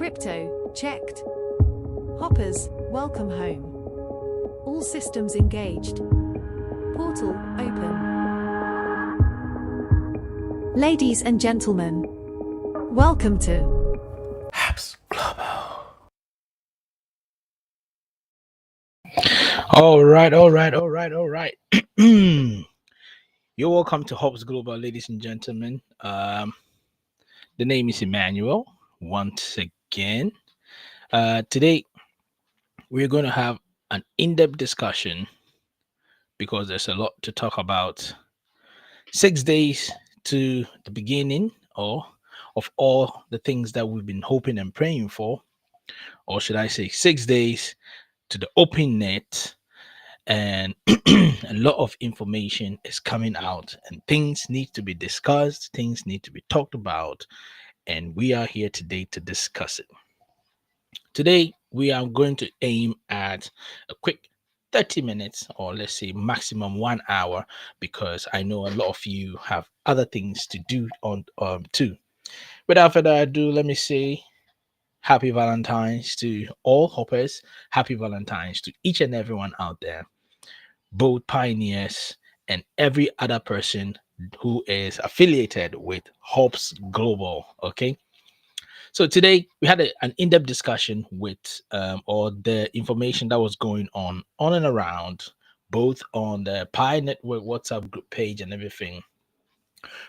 Crypto, checked. Hoppers, welcome home. All systems engaged. Portal, open. Ladies and gentlemen, welcome to Apps Global. All right. You're welcome to Hops Global, ladies and gentlemen. The name is Emmanuel. Once again, today we're going to have an in-depth discussion because there's a lot to talk about. 6 days to the beginning, or of all the things that we've been hoping and praying for, or should I say, 6 days to the open net. And a lot of information is coming out and things need to be discussed, things need to be talked about, and we are here today to discuss it. Today we are going to aim at a quick 30 minutes, or let's say maximum 1 hour, because I know a lot of you have other things to do on too. Without further ado, let me say happy Valentine's to all hoppers. Happy Valentine's to each and everyone out there, both pioneers and every other person who is affiliated with Hops Global. Okay. So today we had an in-depth discussion with all the information that was going on and around, both on the Pi Network WhatsApp group page and everything,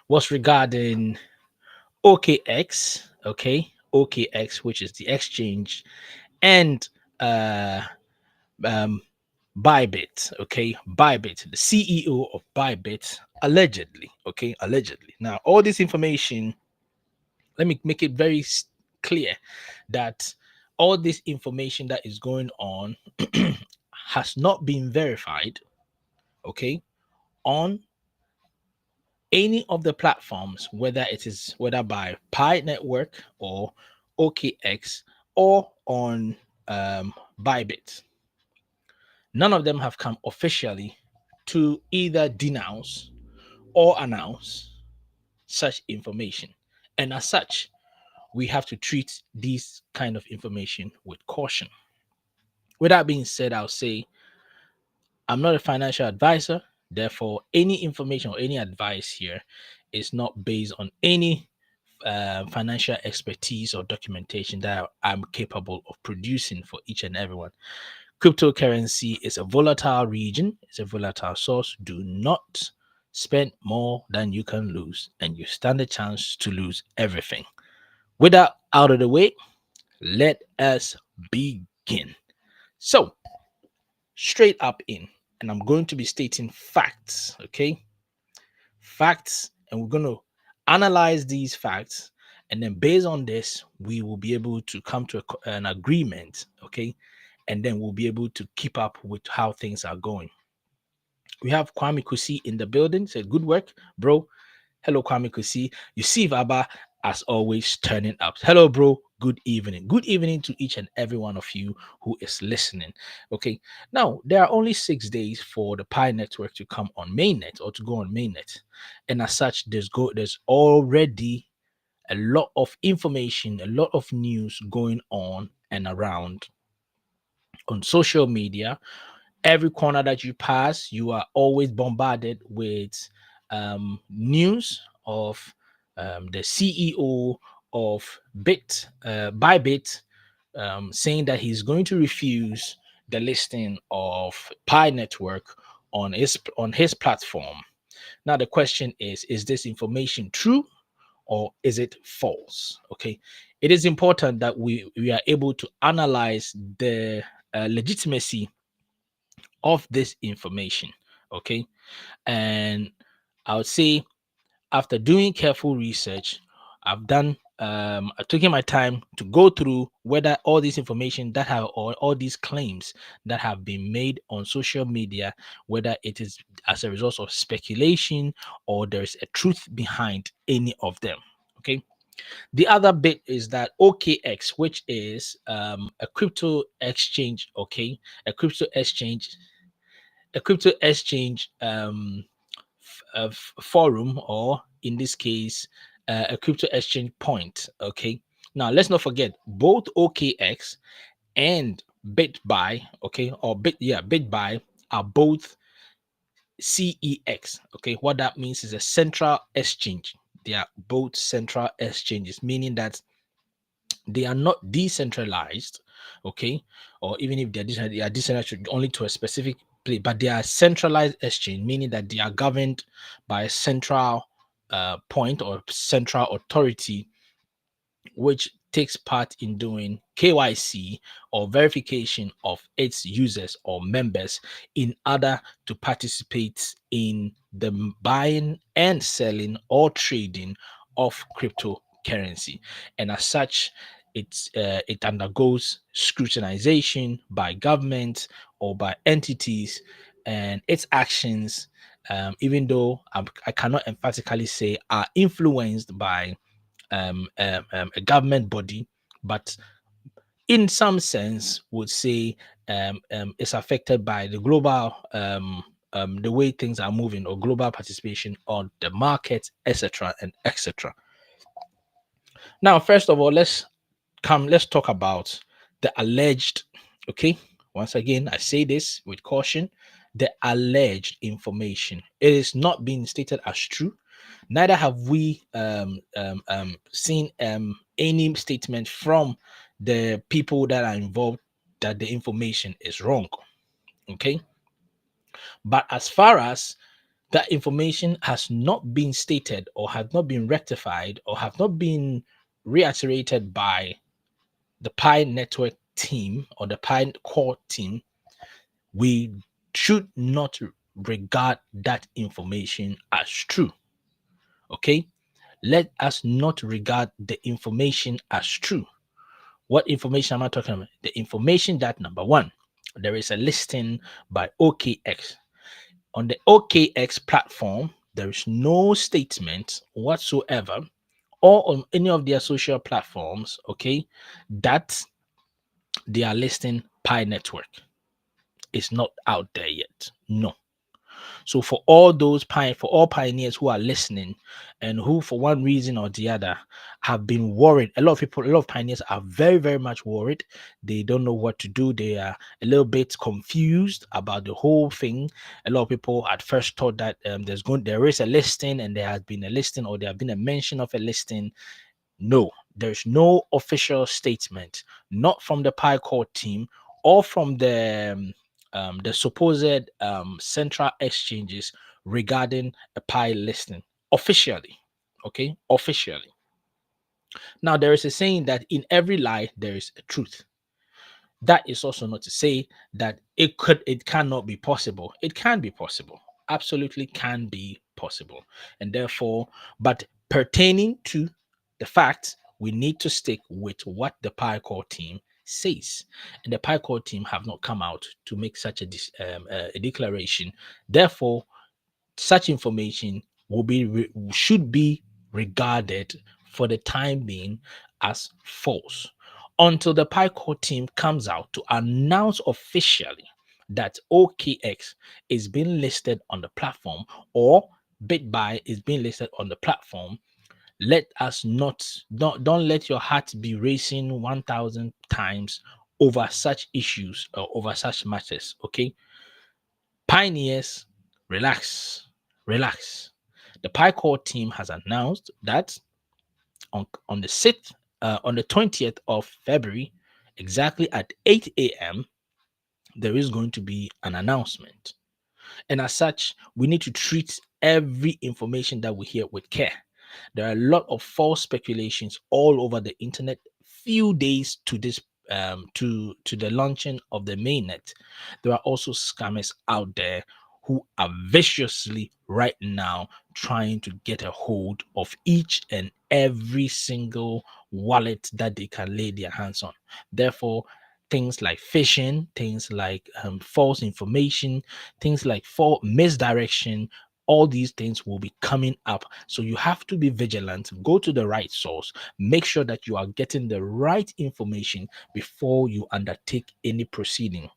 was regarding OKX, okay, OKX, which is the exchange, and um, BYBIT, okay, BYBIT, the CEO of BYBIT, allegedly, okay, allegedly. Now, all this information, let me make it very clear that all this information that is going on has not been verified, okay, on any of the platforms, whether by Pi Network or OKX or on BYBIT. None of them have come officially to either denounce or announce such information. And as such, we have to treat this kind of information with caution. With that being said, I'll say I'm not a financial advisor. Therefore, any information or any advice here is not based on any financial expertise or documentation that I'm capable of producing for each and everyone. Cryptocurrency is a volatile region, it's a volatile source. Do not spend more than you can lose, and you stand a chance to lose everything. With that out of the way, let us begin. So, straight up in, and I'm going to be stating facts, okay? Facts, and we're going to analyze these facts, and then based on this, we will be able to come to an agreement, okay? And then we'll be able to keep up with how things are going. We have Kwame Kusi in the building. Say good work, bro. Hello, Kwame Kusi. You see Vaba, as always, turning up. Hello, bro. Good evening. Good evening to each and every one of you who is listening. Okay. Now, there are only 6 days for the Pi network to come on mainnet, or to go on mainnet. And as such, there's already a lot of information, a lot of news going on and around on social media. Every corner that you pass, you are always bombarded with news of the CEO of BYBIT, saying that he's going to refuse the listing of Pi Network on his platform. Now the question is this information true or is it false? Okay, it is important that we are able to analyze the legitimacy of this information. Okay, and I would say after doing careful research, I've taken my time to go through whether all this information that have, or all these claims that have been made on social media, whether it is as a result of speculation or there's a truth behind any of them. Okay, the other bit is that OKX, which is a crypto exchange, okay, a crypto exchange forum, or in this case a crypto exchange point, okay, Now, let's not forget both OKX and BitBuy, okay, or BitBuy are both CEX. Okay, what that means is a central exchange. They are both central exchanges, meaning that they are not decentralized, okay, or even if they are decentralized only to a specific place, but they are centralized exchange, meaning that they are governed by a central point or central authority which takes part in doing KYC or verification of its users or members in order to participate in the buying and selling or trading of cryptocurrency. And as such, it undergoes scrutinization by governments or by entities, and its actions, even though I cannot emphatically say are influenced by a government body, but in some sense would say it's affected by the global the way things are moving or global participation on the market, etc. and etc. Now, first of all, let's talk about the alleged, okay, once again I say this with caution, the alleged information. It is not being stated as true, neither have we seen any statement from the people that are involved that the information is wrong, okay. But as far as that information has not been stated or have not been rectified or have not been reiterated by the Pi Network team or the Pi core team, we should not regard that information as true. Okay? Let us not regard the information as true. What information am I talking about? The information that number one, there is a listing by OKX. On the OKX platform, there is no statement whatsoever or on any of their social platforms, okay, that they are listing Pi Network. It's not out there yet. No. So for all for all pioneers who are listening and who for one reason or the other have been worried, a lot of pioneers are very, very much worried. They don't know what to do. They are a little bit confused about the whole thing. A lot of people at first thought that there is a listing and there has been a listing or there have been a mention of a listing. No, there's no official statement, not from the Pi Core team or from the supposed central exchanges regarding a Pi listing officially. Okay, officially. Now, there is a saying that in every lie there is a truth. That is also not to say that it cannot be possible. It can be possible, absolutely can be possible, and therefore, but pertaining to the fact, we need to stick with what the Pi Core team says, and the Pi Core team have not come out to make such a declaration. Therefore, such information should be regarded for the time being as false until the PyCore team comes out to announce officially that OKX is being listed on the platform or BitBuy is being listed on the platform. Let us don't let your heart be racing 1,000 times over such issues or over such matters. Okay, pioneers, relax, relax. The PyCore team has announced that on the 6th, on the 20th of February, exactly at 8 a.m., there is going to be an announcement. And as such, we need to treat every information that we hear with care. There are a lot of false speculations all over the internet. Few days to this to the launching of the mainnet, there are also scammers out there who are viciously right now trying to get a hold of each and every single wallet that they can lay their hands on. Therefore, things like phishing, things like false information, things like false misdirection, all these things will be coming up. So you have to be vigilant, go to the right source, make sure that you are getting the right information before you undertake any proceeding.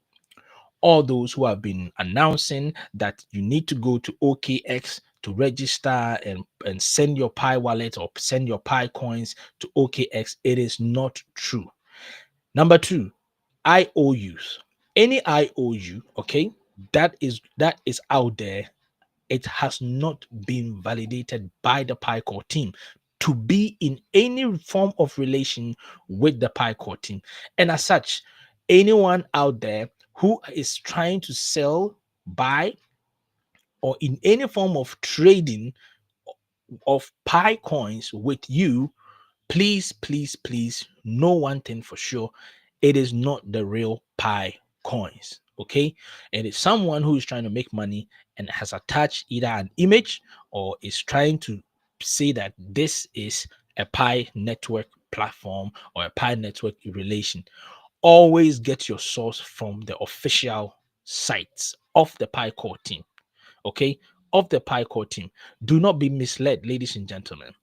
All those who have been announcing that you need to go to OKX to register and send your Pi wallet or send your Pi coins to OKX. It is not true. Number two, IOUs. Any IOU, okay, that is out there, it has not been validated by the Pi core team to be in any form of relation with the Pi core team. And as such, anyone out there who is trying to sell, buy, or in any form of trading of Pi coins with you, please, please, please know one thing for sure. It is not the real Pi coins. Okay. And it's someone who is trying to make money and has attached either an image or is trying to say that this is a Pi network platform or a Pi network relation. Always get your source from the official sites of the Pi core team. Okay. Of the Pi core team. Do not be misled, ladies and gentlemen.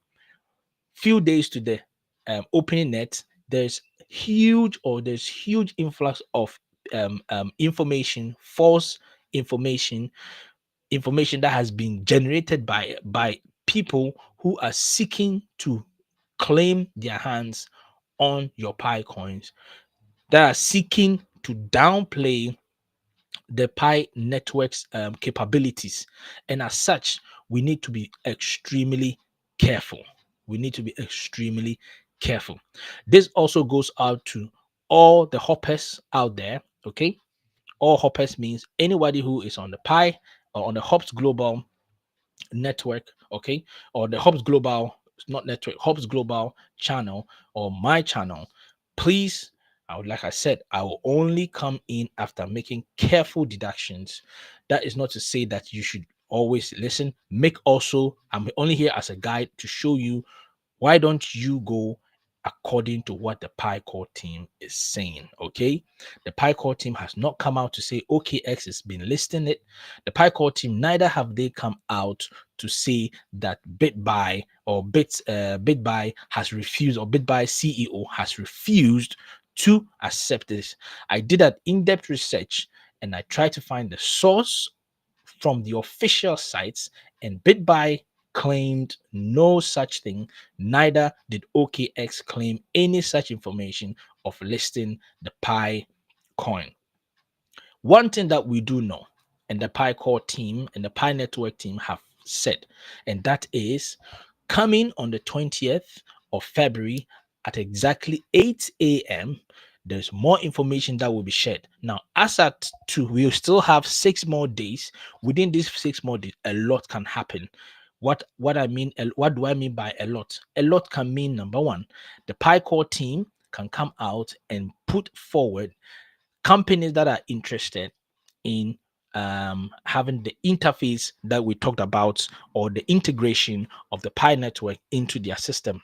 Few days to the opening net, there's huge influx of information, false information that has been generated by people who are seeking to claim their hands on your Pi coins, that are seeking to downplay the Pi network's capabilities. And as such, we need to be extremely careful. We need to be extremely careful. This also goes out to all the hoppers out there. Okay. All hoppers means anybody who is on the Pi or on the Hops Global network, okay, or the Hops Global, not network, Hops Global channel or my channel. Please, like I said, I will only come in after making careful deductions. That is not to say that you should always listen. I'm only here as a guide to show you why don't you go according to what the Pi core team is saying. Okay, the Pi core team has not come out to say OKX has been listing it. The Pi core team, neither have they come out to say that BitBuy or BitBuy has refused, or BitBuy CEO has refused to accept this. I did an in-depth research and I tried to find the source from the official sites, and BitBuy claimed no such thing. Neither did OKX claim any such information of listing the Pi coin. One thing that we do know, and the Pi core team and the Pi network team have said, and that is coming on the 20th of February at exactly 8 a.m. There's more information that will be shared. Now, as at 2, we'll still have 6 more days. Within these 6 more days, a lot can happen. What do I mean by a lot? A lot can mean, number one, the Pi core team can come out and put forward companies that are interested in having the interface that we talked about, or the integration of the Pi network into their system.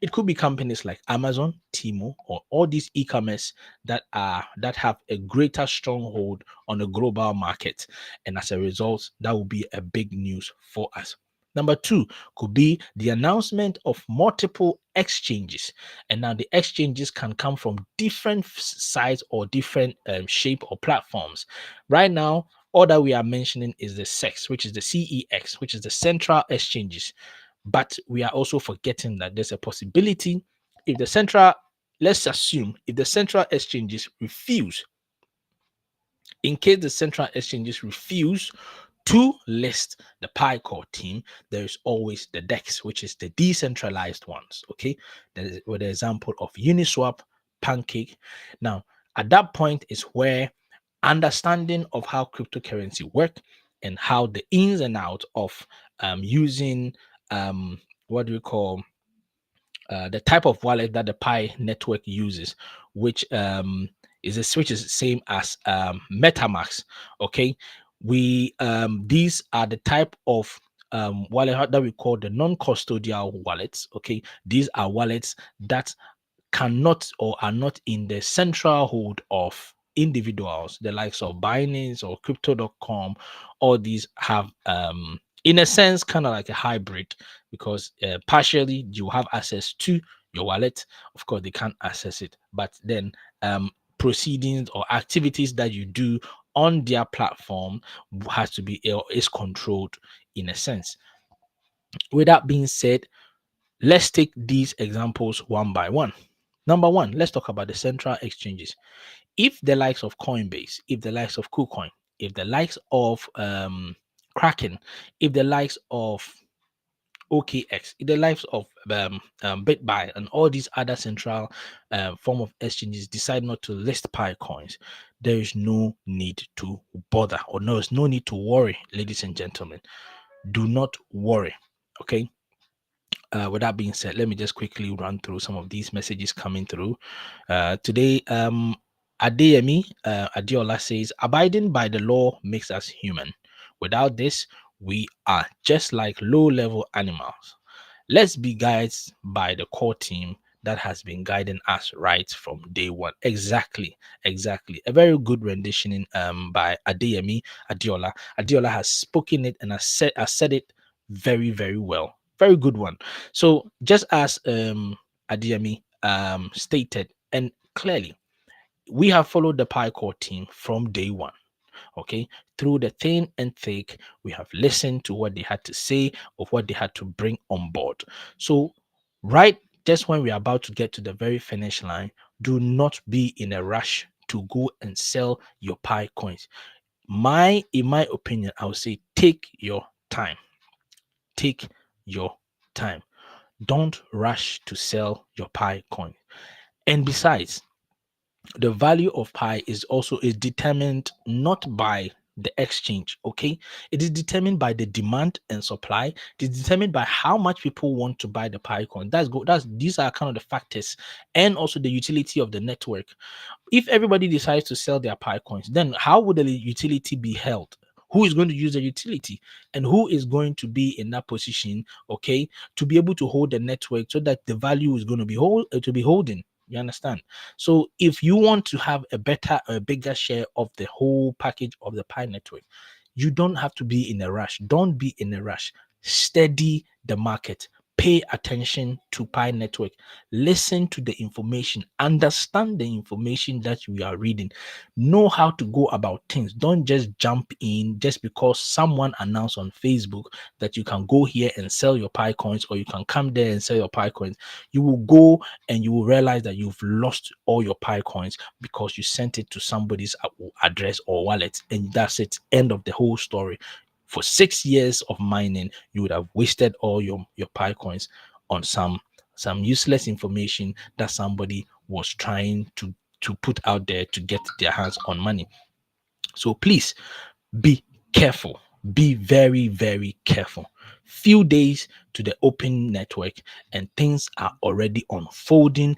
It could be companies like Amazon, Timo, or all these e-commerce that have a greater stronghold on the global market, and as a result, that will be a big news for us. Number 2 could be the announcement of multiple exchanges, and now the exchanges can come from different sides or different shape or platforms. Right now, all that we are mentioning is the CEX, which is the CEX, which is the central exchanges. But we are also forgetting that there's a possibility if the central, let's assume, if the central exchanges refuse, in case the central exchanges refuse to list the Pi core team, there is always the DEX, which is the decentralized ones. Okay, with the example of Uniswap, Pancake. Now, at that point is where understanding of how cryptocurrency work and how the ins and outs of using what do we call the type of wallet that the Pi network uses, which is the same as MetaMask. Okay, we these are the type of wallet that we call the non-custodial wallets. Okay, these are wallets that cannot or are not in the central hold of individuals, the likes of Binance or crypto.com. All these have in a sense kind of like a hybrid, because partially you have access to your wallet. Of course they can't access it, but then proceedings or activities that you do on their platform has to be is controlled in a sense. With that being said, let's take these examples one by one. Number one, let's talk about the central exchanges. If the likes of Coinbase, if the likes of KuCoin, if the likes of Kraken, if the likes of OKX, if the likes of BitBuy and all these other central form of exchanges decide not to list Pi coins, there is no need to bother, or no, there's no need to worry, ladies and gentlemen. Do not worry. Okay. With that being said, let me just quickly run through some of these messages coming through today. Adeyemi Adiola says, abiding by the law makes us human. Without this, we are just like low-level animals. Let's be guided by the core team that has been guiding us right from day one. Exactly. A very good rendition by Adeyemi Adiola. Adiola has spoken it and has said it very, very well. Very good one. So just as Adeyemi stated, and clearly, we have followed the Pi core team from day one. Okay, through the thin and thick, we have listened to what they had to say, of what they had to bring on board. So right just when we are about to get to the very finish line, do not be in a rush to go and sell your Pi coins. In my opinion, I would say take your time. Take your time. Don't rush to sell your Pi coin. And besides, the value of Pi is determined not by the exchange. Okay, it is determined by the demand and supply. It is determined by how much people want to buy the Pi coin. These are kind of the factors, and also the utility of the network. If everybody decides to sell their Pi coins, then how would the utility be held? Who is going to use the utility, and who is going to be in that position, okay, to be able to hold the network so that the value is going to be holding? You understand? So if you want to have a bigger share of the whole package of the Pi network, you don't have to be in a rush. Don't be in a rush. Steady the market. Pay attention to Pi Network. Listen to the information. Understand the information that you are reading. Know how to go about things. Don't just jump in just because someone announced on Facebook that you can go here and sell your Pi coins, or you can come there and sell your Pi coins. You will go and you will realize that you've lost all your Pi coins because you sent it to somebody's address or wallet, and that's it. End of the whole story. For 6 years of mining, you would have wasted all your Pi coins on some useless information that somebody was trying to put out there to get their hands on money. So please be careful. Be very, very careful. Few days to the open network and things are already unfolding.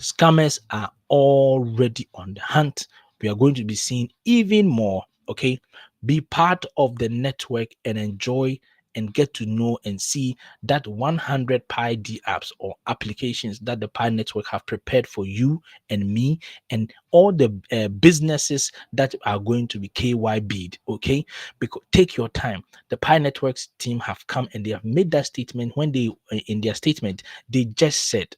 Scammers are already on the hunt. We are going to be seeing even more. Okay, be part of the network and enjoy and get to know and see that 100 Pi D apps or applications that the Pi network have prepared for you and me and all the businesses that are going to be KYB'd. Okay, because take your time. The Pi networks team have come and they have made that statement. When they in their statement, they just said,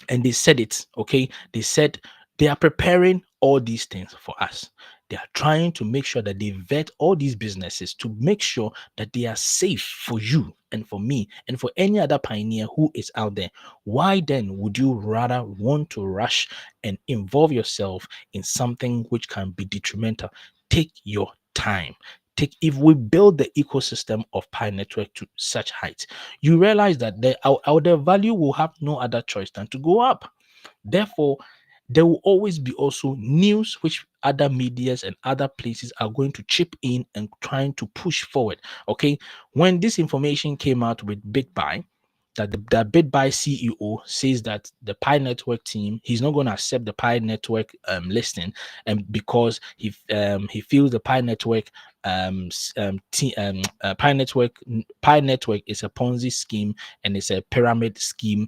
and they said it, okay, they said they are preparing all these things for us. They are trying to make sure that they vet all these businesses to make sure that they are safe for you and for me and for any other pioneer who is out there. Why then would you rather want to rush and involve yourself in something which can be detrimental? Take your time. If we build the ecosystem of Pi Network to such heights, you realize that the value will have no other choice than to go up. Therefore, there will always be also news which other medias and other places are going to chip in and trying to push forward. Okay, when this information came out with BitBuy, that the BitBuy CEO says that the Pi Network team, he's not going to accept the Pi Network listing, and because he feels the Pi Network Pi Network is a Ponzi scheme and it's a pyramid scheme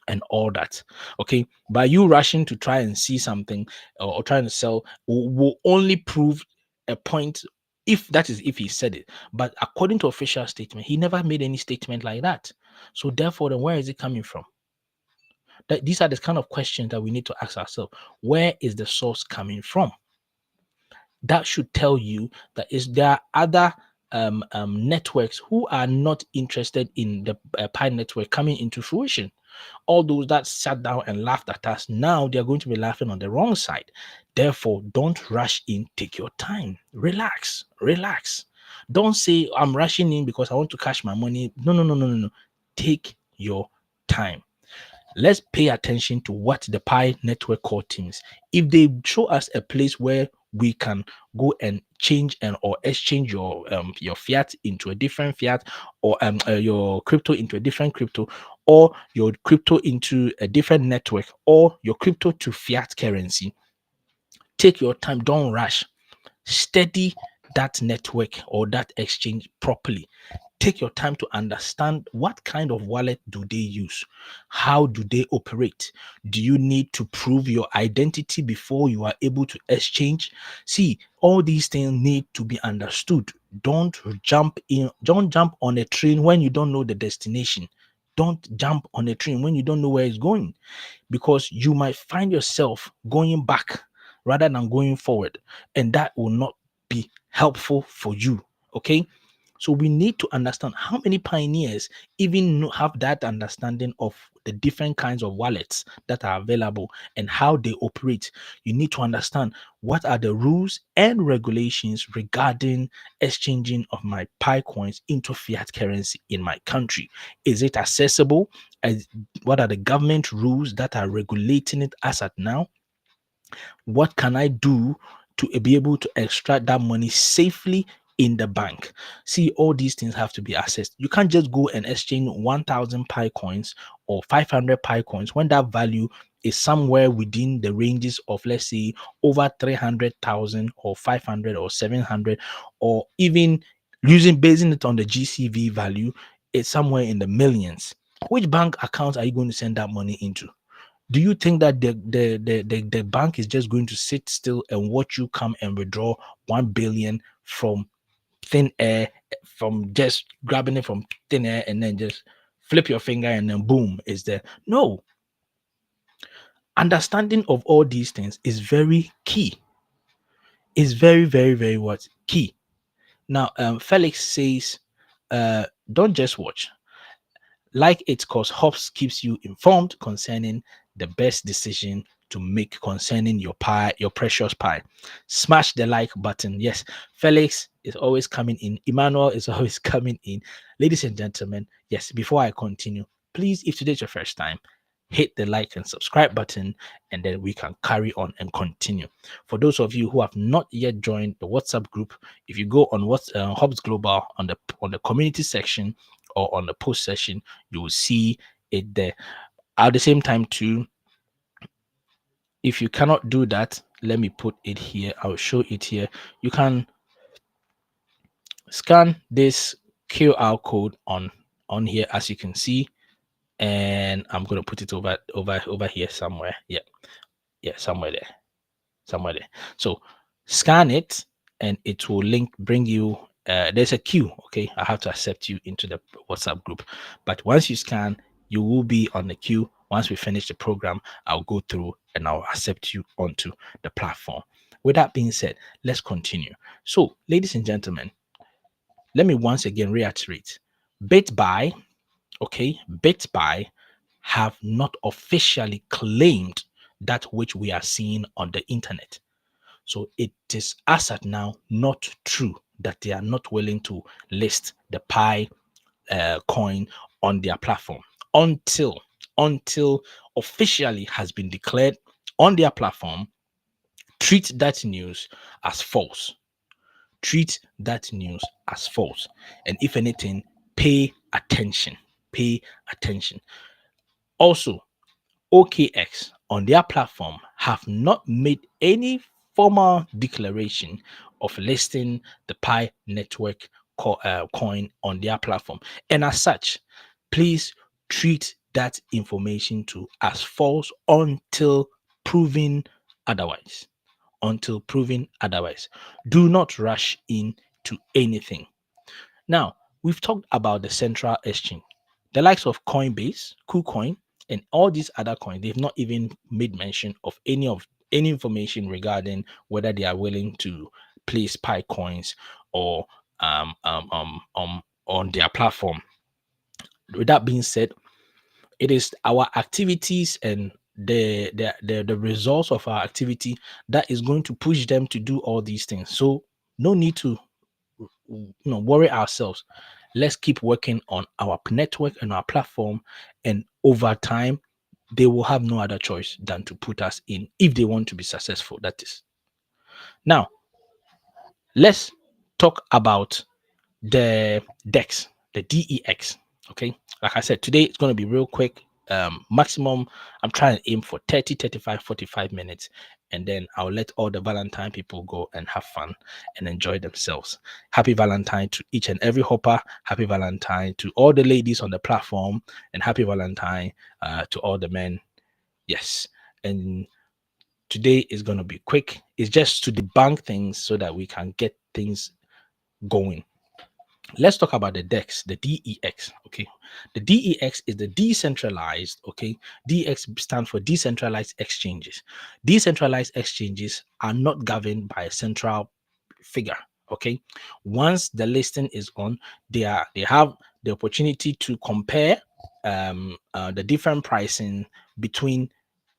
and all that. Okay, by you rushing to try and see something or trying to sell will only prove a point, if he said it. But according to official statement, he never made any statement like that. So therefore, then where is it coming from? These are the kind of questions that we need to ask ourselves. Where is the source coming from? That should tell you that there are other networks who are not interested in the Pi network coming into fruition. All those that sat down and laughed at us, now they're going to be laughing on the wrong side. Therefore, don't rush in. Take your time. Relax. Relax. Don't say, I'm rushing in because I want to cash my money. No, no, no, no, no, no. Take your time. Let's pay attention to what the Pi network core teams, if they show us a place where we can go and change and or exchange your fiat into a different fiat, or your crypto into a different crypto, or your crypto into a different network, or your crypto to fiat currency, take your time. Don't rush. Study that network or that exchange properly. Take your time to understand what kind of wallet do they use, how do they operate. Do you need to prove your identity before you are able to exchange? See, all these things need to be understood. Don't jump on a train when you don't know the destination. Don't jump on a train when you don't know where it's going, because you might find yourself going back rather than going forward, and that will not be helpful for you. Okay, so we need to understand how many pioneers even have that understanding of the different kinds of wallets that are available and how they operate. You need to understand what are the rules and regulations regarding exchanging of my Pi coins into fiat currency in my country. Is it accessible? As what are the government rules that are regulating it as at now? What can I do to be able to extract that money safely in the bank? See, all these things have to be assessed. You can't just go and exchange 1,000 Pi coins or 500 Pi coins when that value is somewhere within the ranges of, let's say, over 300,000 or 500 or 700, or even basing it on the GCV value, it's somewhere in the millions. Which bank account are you going to send that money into? Do you think that the bank is just going to sit still and watch you come and withdraw 1 billion from thin air, from just grabbing it from thin air and then just flip your finger and then boom, is there? No. Understanding of all these things is very key. Is very, very, very what? Key. Now, Felix says, don't just watch. Like it, cause hops keeps you informed concerning the best decision to make concerning your pie, your precious pie. Smash the like button. Yes, Felix is always coming in. Emmanuel is always coming in. Ladies and gentlemen, yes, before I continue, please, if today's your first time, hit the like and subscribe button, and then we can carry on and continue. For those of you who have not yet joined the WhatsApp group, if you go on what's Hubs Global on the community section or on the post session, you will see it there. At the same time too, if you cannot do that, let me put it here. I'll show it here. You can scan this QR code on here, as you can see, and I'm going to put it over here somewhere. Yeah, somewhere there. So scan it and it will bring you, there's a queue. Okay, I have to accept you into the WhatsApp group, but once you scan, you will be on the queue. Once we finish the program, I'll go through and I'll accept you onto the platform. With that being said, let's continue. So, ladies and gentlemen, let me once again reiterate: BitBuy, okay, BitBuy have not officially claimed that which we are seeing on the internet. So it is as at now not true that they are not willing to list the Pi coin on their platform until officially has been declared on their platform. Treat that news as false. Treat that news as false. And if anything, pay attention. Pay attention. Also, OKX on their platform have not made any formal declaration of listing the Pi Network coin on their platform. And as such, please treat that information to as false until proven otherwise. Until proven otherwise. Do not rush into anything. Now, we've talked about the central exchange. The likes of Coinbase, KuCoin, and all these other coins, they've not even made mention of any information regarding whether they are willing to place Pi coins or on their platform. With that being said, it is our activities and the results of our activity that is going to push them to do all these things. So no need to worry ourselves. Let's keep working on our network and our platform, and over time they will have no other choice than to put us in if they want to be successful. That is. Now let's talk about the DEX, the DEX. Okay, like I said, today it's going to be real quick. Maximum, I'm trying to aim for 30, 35, 45 minutes, and then I'll let all the Valentine people go and have fun and enjoy themselves. Happy Valentine to each and every hopper. Happy Valentine to all the ladies on the platform, and happy Valentine to all the men. Yes, and today is going to be quick. It's just to debunk things so that we can get things going. Let's talk about the DEX, the DEX. Okay, the DEX is the decentralized. Okay, DEX stands for decentralized exchanges. Decentralized exchanges are not governed by a central figure. Okay, once the listing is on, they have the opportunity to compare the different pricing between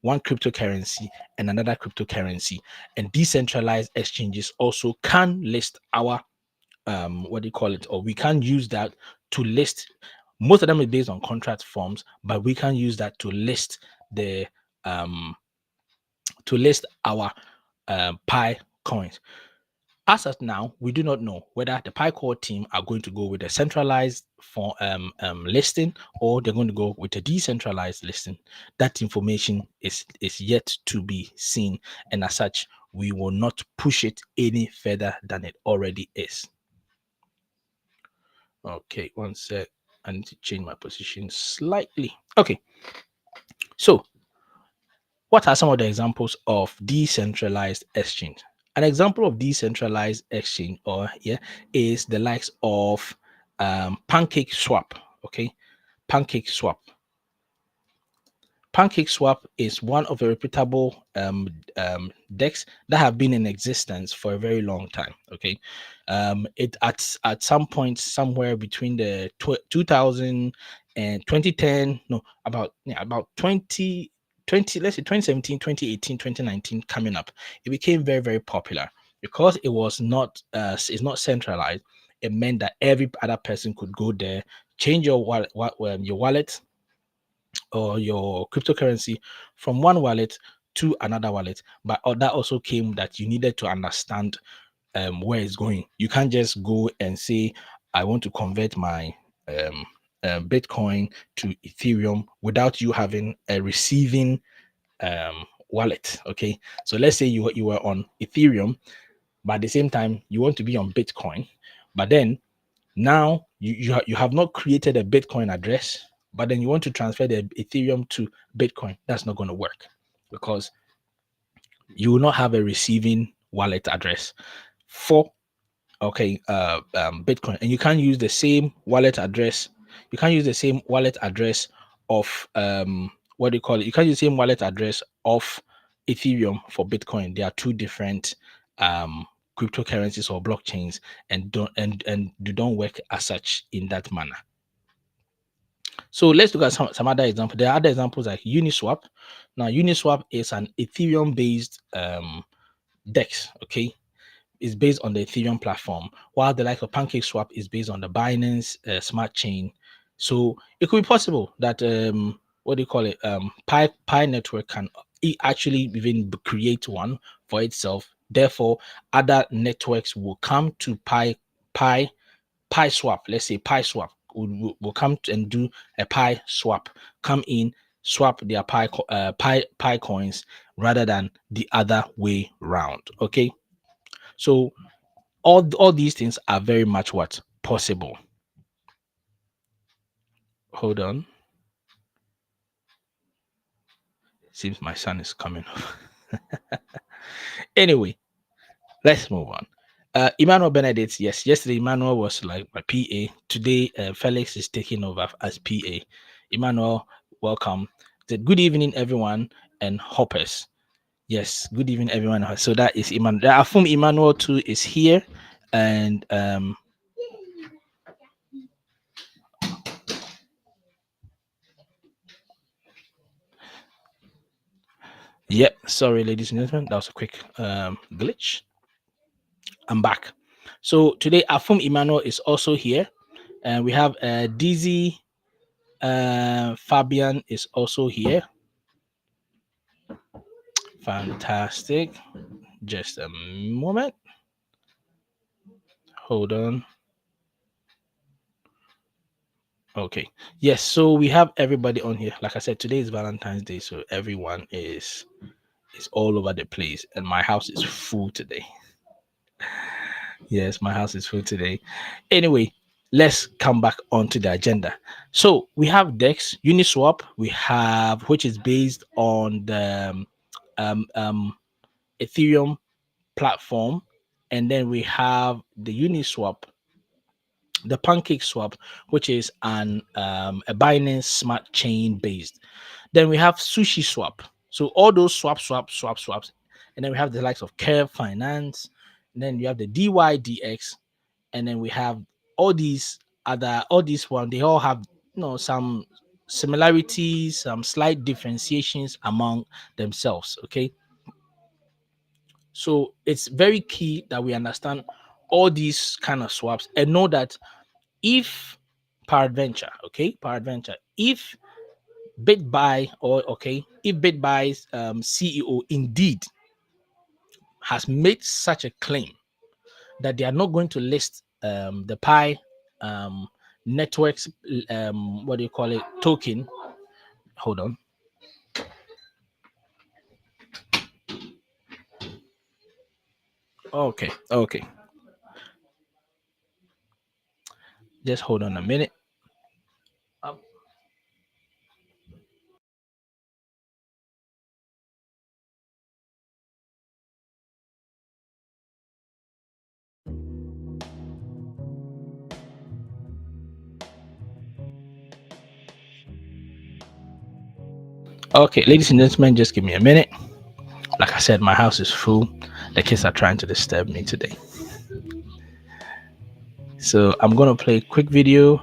one cryptocurrency and another cryptocurrency, and decentralized exchanges also can list our what do you call it, or we can use that to list. Most of them is based on contract forms, but we can use that to list the our Pi coins. As of now, we do not know whether the Pi core team are going to go with a centralized for listing, or they're going to go with a decentralized listing. That information is yet to be seen, and as such, we will not push it any further than it already is. Okay, one sec. I need to change my position slightly. Okay, so what are some of the examples of decentralized exchange? An example of decentralized exchange, or is the likes of Pancake Swap. Okay, Pancake Swap. Pancake Swap is one of the reputable DEX that have been in existence for a very long time. Okay, it at some point somewhere between the 2000 and 2010, no, about 20, let's say 2017, 2018, 2019 coming up, it became very, very popular because it was not it's not centralized. It meant that every other person could go there, change your wallet or your cryptocurrency from one wallet to another wallet. But that also came that you needed to understand where it's going. You can't just go and say, I want to convert my Bitcoin to Ethereum without you having a receiving wallet. Okay, so let's say you were on Ethereum, but at the same time you want to be on Bitcoin, but then now you have not created a Bitcoin address, but then you want to transfer the Ethereum to Bitcoin. That's not going to work because you will not have a receiving wallet address for Bitcoin, and you can't use the same wallet address. You can't use the same wallet address of what do you call it? You can't use the same wallet address of Ethereum for Bitcoin. They are two different cryptocurrencies or blockchains, and don't work as such in that manner. So let's look at some other examples. There are other examples like Uniswap. Now, Uniswap is an Ethereum-based DEX. Okay, it's based on the Ethereum platform, while the like of PancakeSwap is based on the Binance Smart Chain. So it could be possible that what do you call it? Pi Network can actually even create one for itself. Therefore, other networks will come to Pi swap. Let's say Pi swap will come and do a Pi swap. Come in, swap their Pi coins rather than the other way round. Okay, so all these things are very much what possible. Hold on. Seems my son is coming up. Anyway, let's move on. Emmanuel Benedict, yes, yesterday Emmanuel was like my PA. Today, Felix is taking over as PA. Emmanuel, welcome. Good evening, everyone, and hoppers. Yes, good evening, everyone. So that is Emmanuel. Afum Emmanuel too is here, and yep. Sorry, ladies and gentlemen, that was a quick glitch. I'm back. So today, Afum Emmanuel is also here, and we have Dizzy Fabian is also here. Fantastic. Just a moment. Hold on. Okay. Yes. So we have everybody on here. Like I said, today is Valentine's Day, so everyone is all over the place, and my house is full today. Yes, my house is full today. Anyway, let's come back onto the agenda. So we have Dex Uniswap. We have which is based on the um, um, Ethereum platform, and then we have the Uniswap, the Pancake Swap, which is a Binance Smart Chain based. Then we have Sushi Swap. So all those swaps, and then we have the likes of Curve Finance, and then you have the DYDX, and then we have all these one. They all have some similarities, some slight differentiations among themselves. Okay, so it's very key that we understand all these kind of swaps and know that if peradventure, if if BitBuy's CEO indeed has made such a claim that they are not going to list the Pi networks, what do you call it, token. Hold on. Okay. Just hold on a minute. Okay, ladies and gentlemen, just give me a minute. Like I said, my house is full. The kids are trying to disturb me today. So I'm going to play a quick video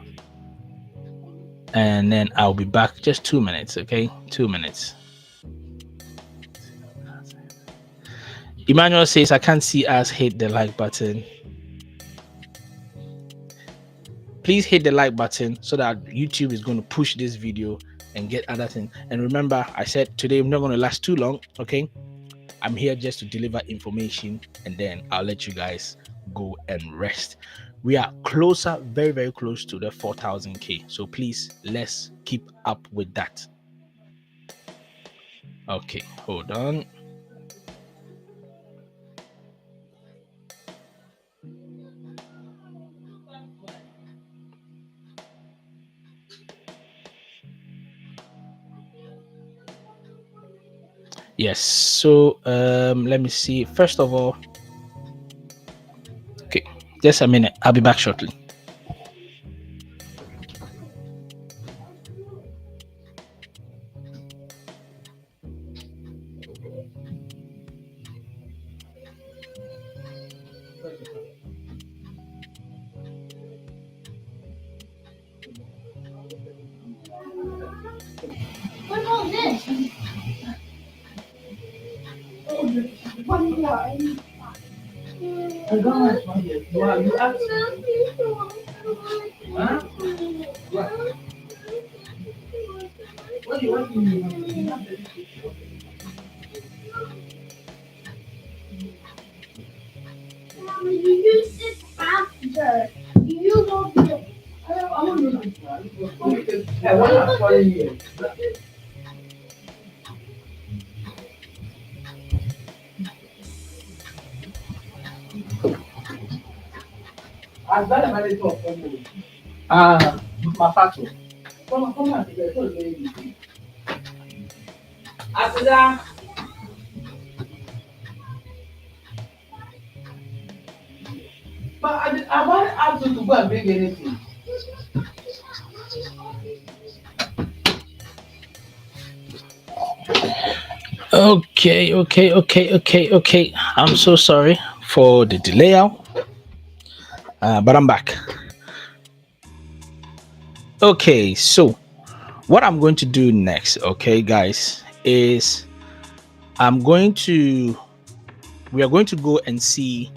and then I'll be back. Just 2 minutes, okay? 2 minutes. Emmanuel says, I can't see us. Hit the like button. Please hit the like button so that YouTube is going to push this video and get other things. And remember, I said today I'm not going to last too long, okay? I'm here just to deliver information and then I'll let you guys go and rest. We are closer, very, very close to the 4,000K. So please, let's keep up with that. Okay, hold on. Yes, so let me see. First of all, okay, just a minute. I'll be back shortly. What's all this? I don't want to yet. You asked. Huh? What do you want me to do? Mommy, you use this after. You don't do it. I want to do it. I want to follow you. I've got a very top for you. My factor. Come on, baby. After that. But I want to ask you to go and bring anything. Okay. I'm so sorry for the delay out, but I'm back. Okay, so what I'm going to do next, okay, guys, is we are going to go and see.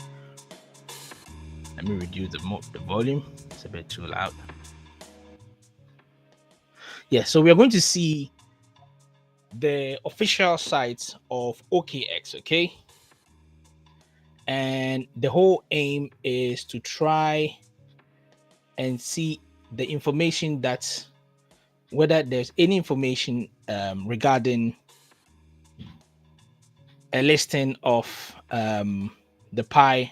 Let me reduce the volume. It's a bit too loud. Yeah, so we are going to see the official site of OKX, okay? And the whole aim is to try and see the information that whether there's any information regarding a listing of the Pi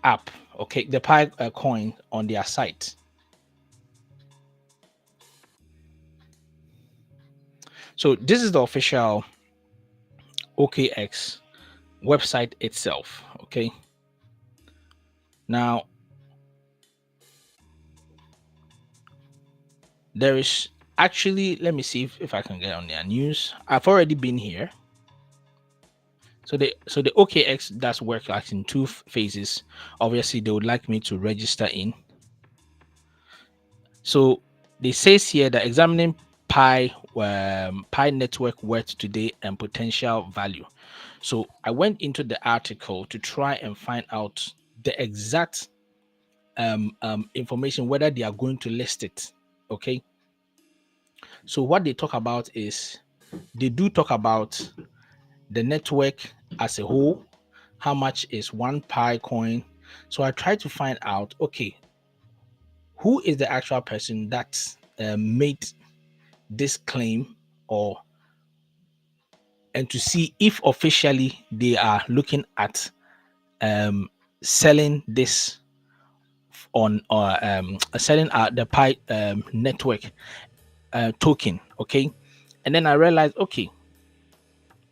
app, okay, the Pi coin on their site. So this is the official OKX website itself, okay? Now, there is actually, let me see if I can get on their news. I've already been here. So the OKX does work like in two phases. Obviously, they would like me to register in. So they says here that examining Pi network worth today and potential value. So I went into the article to try and find out the exact information, whether they are going to list it. Okay. So what they talk about is they do talk about the network as a whole. How much is one Pi coin? So I tried to find out, okay, who is the actual person that made this claim, or and to see if officially they are looking at selling this on or selling the Pi network token. Okay, and then I realized, okay,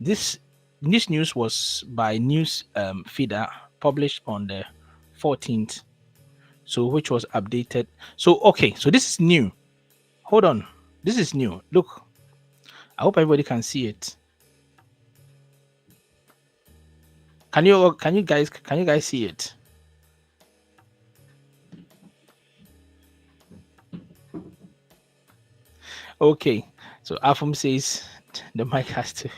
this news was by news feeder published on the 14th, so which was updated. So okay, so this is new. Hold on, this is new. Look, I hope everybody can see it. Can you guys see it? Okay, so Afum says the mic has to.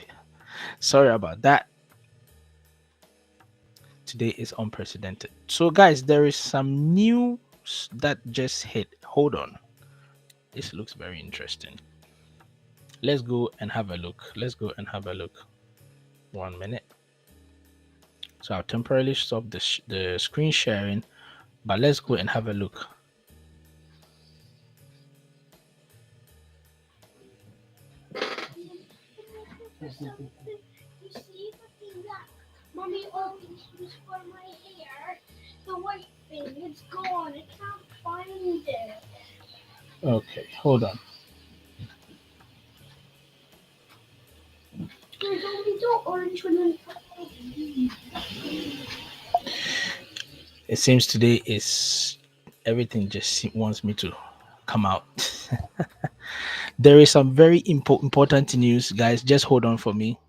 Sorry about that. Today is unprecedented. So, guys, there is some news that just hit. Hold on. This looks very interesting. Let's go and have a look. 1 minute. So I'll temporarily stop the screen sharing, but let's go and have a look. You see the thing that mommy always used for my hair? The white thing, it's gone. I can't find it. Okay, hold on. There's only the orange one and It seems today is everything just wants me to come out. There is some very important news, guys. Just hold on for me.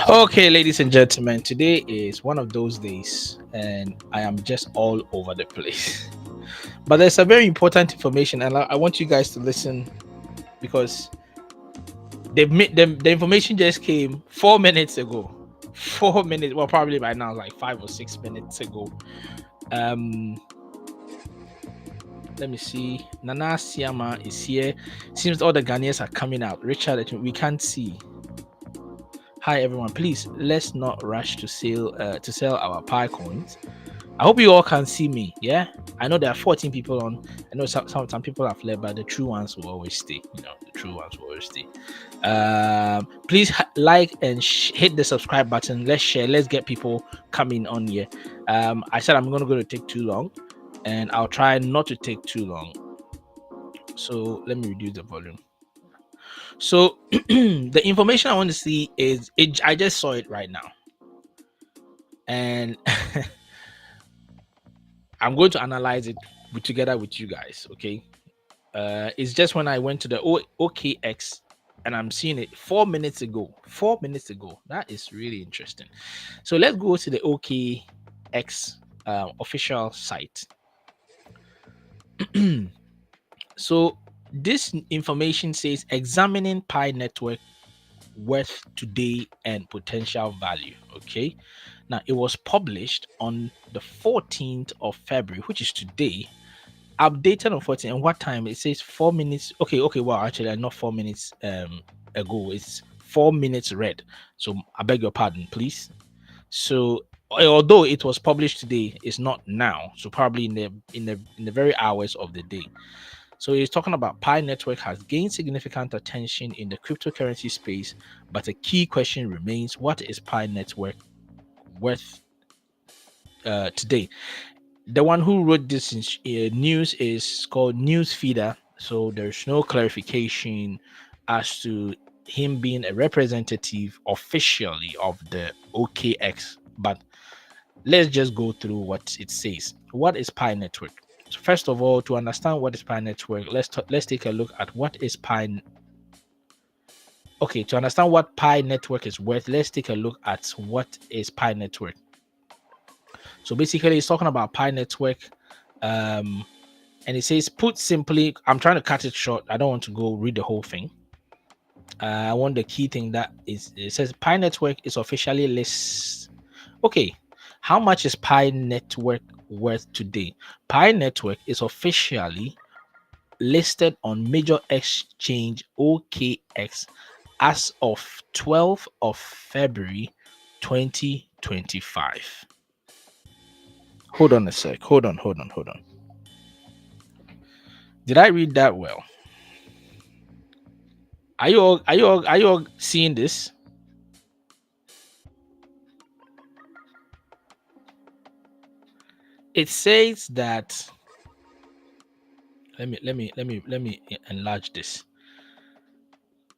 Okay, ladies and gentlemen, today is one of those days, and I am just all over the place. But there's a very important information, and I want you guys to listen because they've made them. The information just came 4 minutes ago. 4 minutes, well, probably by now, like 5 or 6 minutes ago. Let me see. Nana Siama is here. Seems all the Ghanaians are coming out. Richard, we can't see. Hi everyone, please let's not rush to sell our Pi coins. I hope you all can see me. Yeah, I know there are 14 people on. I know some people have left, but the true ones will always stay. The true ones will always stay. Please like and hit the subscribe button. Let's share. Let's get people coming on here. I said I'm going to take too long, and I'll try not to take too long. So let me reduce the volume. So the information I want to see is I just saw it right now, and I'm going to analyze it together with you guys. Okay, it's just when I went to the OKX and I'm seeing it 4 minutes ago. 4 minutes ago. That is really interesting. So let's go to the OKX official site. So this information says examining Pi Network worth today and potential value. Okay, now it was published on the 14th of February, which is today, updated on 14. And what time? It says 4 minutes. Okay, well, actually not 4 minutes ago, it's 4 minutes red. So I beg your pardon, please. So although it was published today, it's not now, so probably in the very hours of the day. So he's talking about Pi Network has gained significant attention in the cryptocurrency space, but a key question remains: what is Pi Network worth today? The one who wrote this news is called Newsfeeder, so there's no clarification as to him being a representative officially of the OKX. But let's just go through what it says. What is Pi Network? So first of all, to understand what is Pi Network, let's take a look at what is Pi. Okay, to understand what Pi Network is worth, let's take a look at what is Pi Network. So basically, it's talking about Pi Network, and it says, put simply, I'm trying to cut it short. I don't want to go read the whole thing. I want the key thing that is, it says Pi Network is officially listed. Okay, how much is Pi Network worth today? Pi Network is officially listed on major exchange OKX as of 12th of February 2025. Hold on a sec. Hold on. Did I read that well? Are you all seeing this? It says that, let me enlarge this.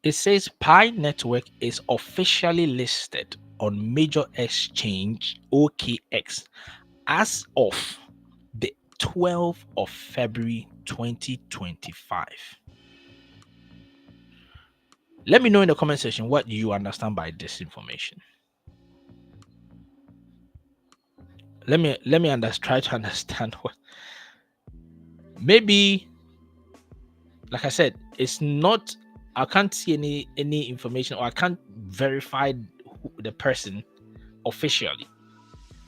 It says Pi Network is officially listed on major exchange OKX as of the 12th of February 2025. Let me know in the comment section what you understand by this information. Let me try to understand what. Maybe, like I said, it's not. I can't see any information, or I can't verify the person officially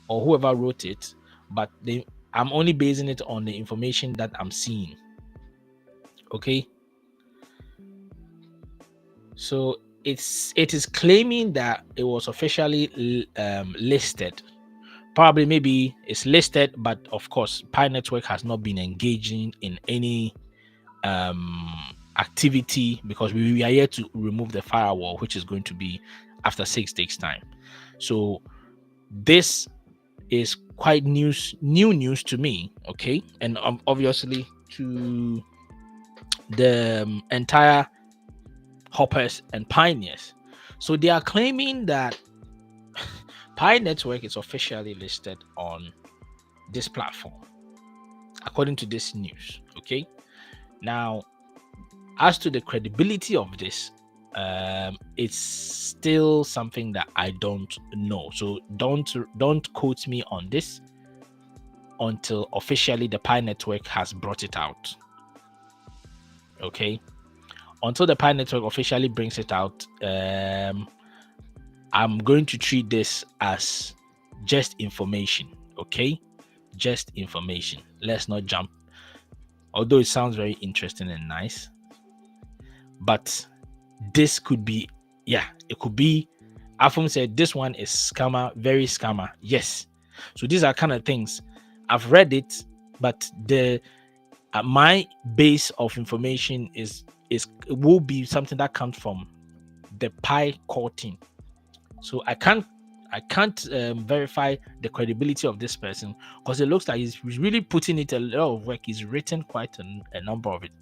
or whoever wrote it, but I'm only basing it on the information that I'm seeing. Okay. So it is claiming that it was officially listed. Probably, maybe it's listed, but of course, Pi Network has not been engaging in any activity because we are here to remove the firewall, which is going to be after 6 days time. So this is quite new news to me. Okay, and obviously to the entire hoppers and pioneers. So they are claiming that Pi Network is officially listed on this platform, according to this news. Okay, now as to the credibility of this, it's still something that I don't know. So don't quote me on this until officially the Pi Network has brought it out. Okay, until the Pi Network officially brings it out, I'm going to treat this as just information. Okay, just information. Let's not jump. Although it sounds very interesting and nice, but this could be, yeah, it could be. Afum said this one is scammer, very scammer. Yes. So these are kind of things I've read it, but the my base of information will be something that comes from the Pi core team. So I can't verify the credibility of this person because it looks like he's really putting it a lot of work. He's written quite a number of it,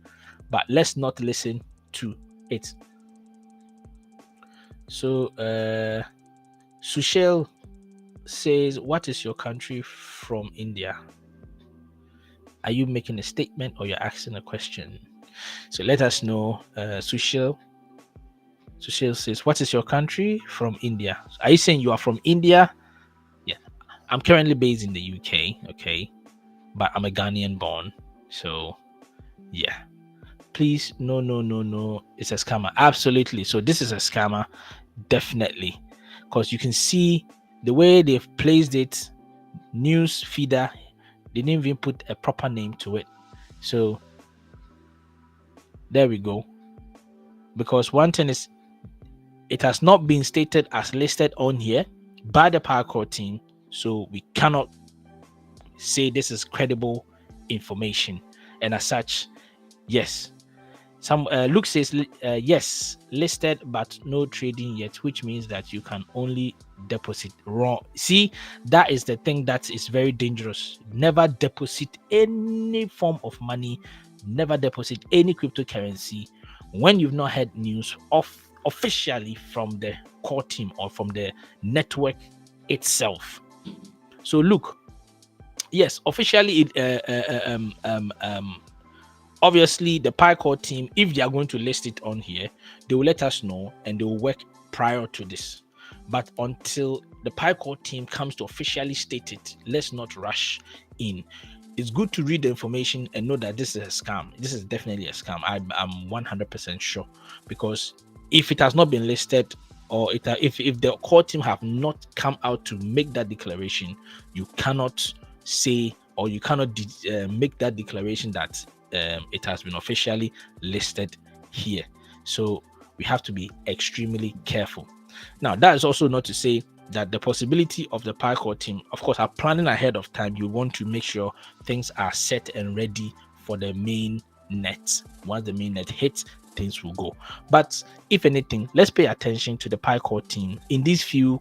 but let's not listen to it. So Sushil says, what is your country from India? Are you making a statement or you're asking a question? So let us know. Sushil says, what is your country from India? Are you saying you are from India? Yeah, I'm currently based in the UK, okay, but I'm a Ghanaian born. So yeah, please, no, it's a scammer. Absolutely. So this is a scammer, definitely, because you can see the way they've placed it. News feeder, they didn't even put a proper name to it. So there we go. Because one thing is, it has not been stated as listed on here by the Pi core team, so we cannot say this is credible information. And as such, yes, some Luke says yes, listed but no trading yet, which means that you can only deposit raw. See, that is the thing that is very dangerous. Never deposit any form of money, never deposit any cryptocurrency when you've not had news officially from the core team or from the network itself. So look, yes, officially obviously the Pi core team, if they are going to list it on here, they will let us know and they will work prior to this. But until the Pi core team comes to officially state it, let's not rush in. It's good to read the information and know that this is a scam. This is definitely a scam. I'm 100% sure, because if it has not been listed, or if the core team have not come out to make that declaration, you cannot say, or you cannot make that declaration that it has been officially listed here. So we have to be extremely careful. Now, that is also not to say that the possibility of the Pi core team, of course, are planning ahead of time. You want to make sure things are set and ready for the main net. Once the main net hits, things will go. But if anything, let's pay attention to the Pi core team. In these few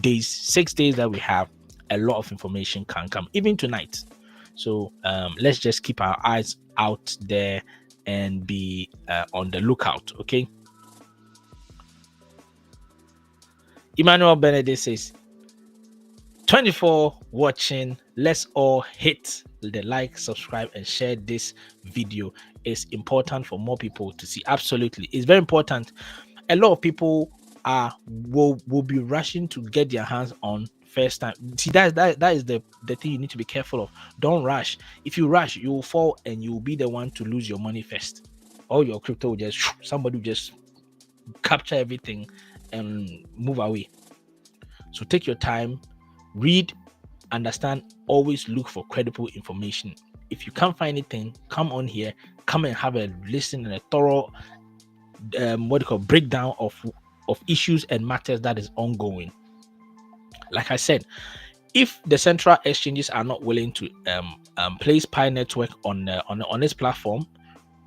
days, 6 days that we have, a lot of information can come, even tonight. So let's just keep our eyes out there and be on the lookout. Okay. Emmanuel Benedict says, 24 watching, let's all hit the like, subscribe, and share this video. It's important for more people to see. Absolutely, it's very important. A lot of people will be rushing to get their hands on first time. See, that is the thing you need to be careful of. Don't rush. If you rush, you will fall and you will be the one to lose your money first. All your crypto will just, somebody will just capture everything and move away. So take your time, read, understand, always look for credible information. If you can't find anything, come on here, come and have a listen and a thorough breakdown of issues and matters that is ongoing. Like I said, if the central exchanges are not willing to place Pi Network on this platform,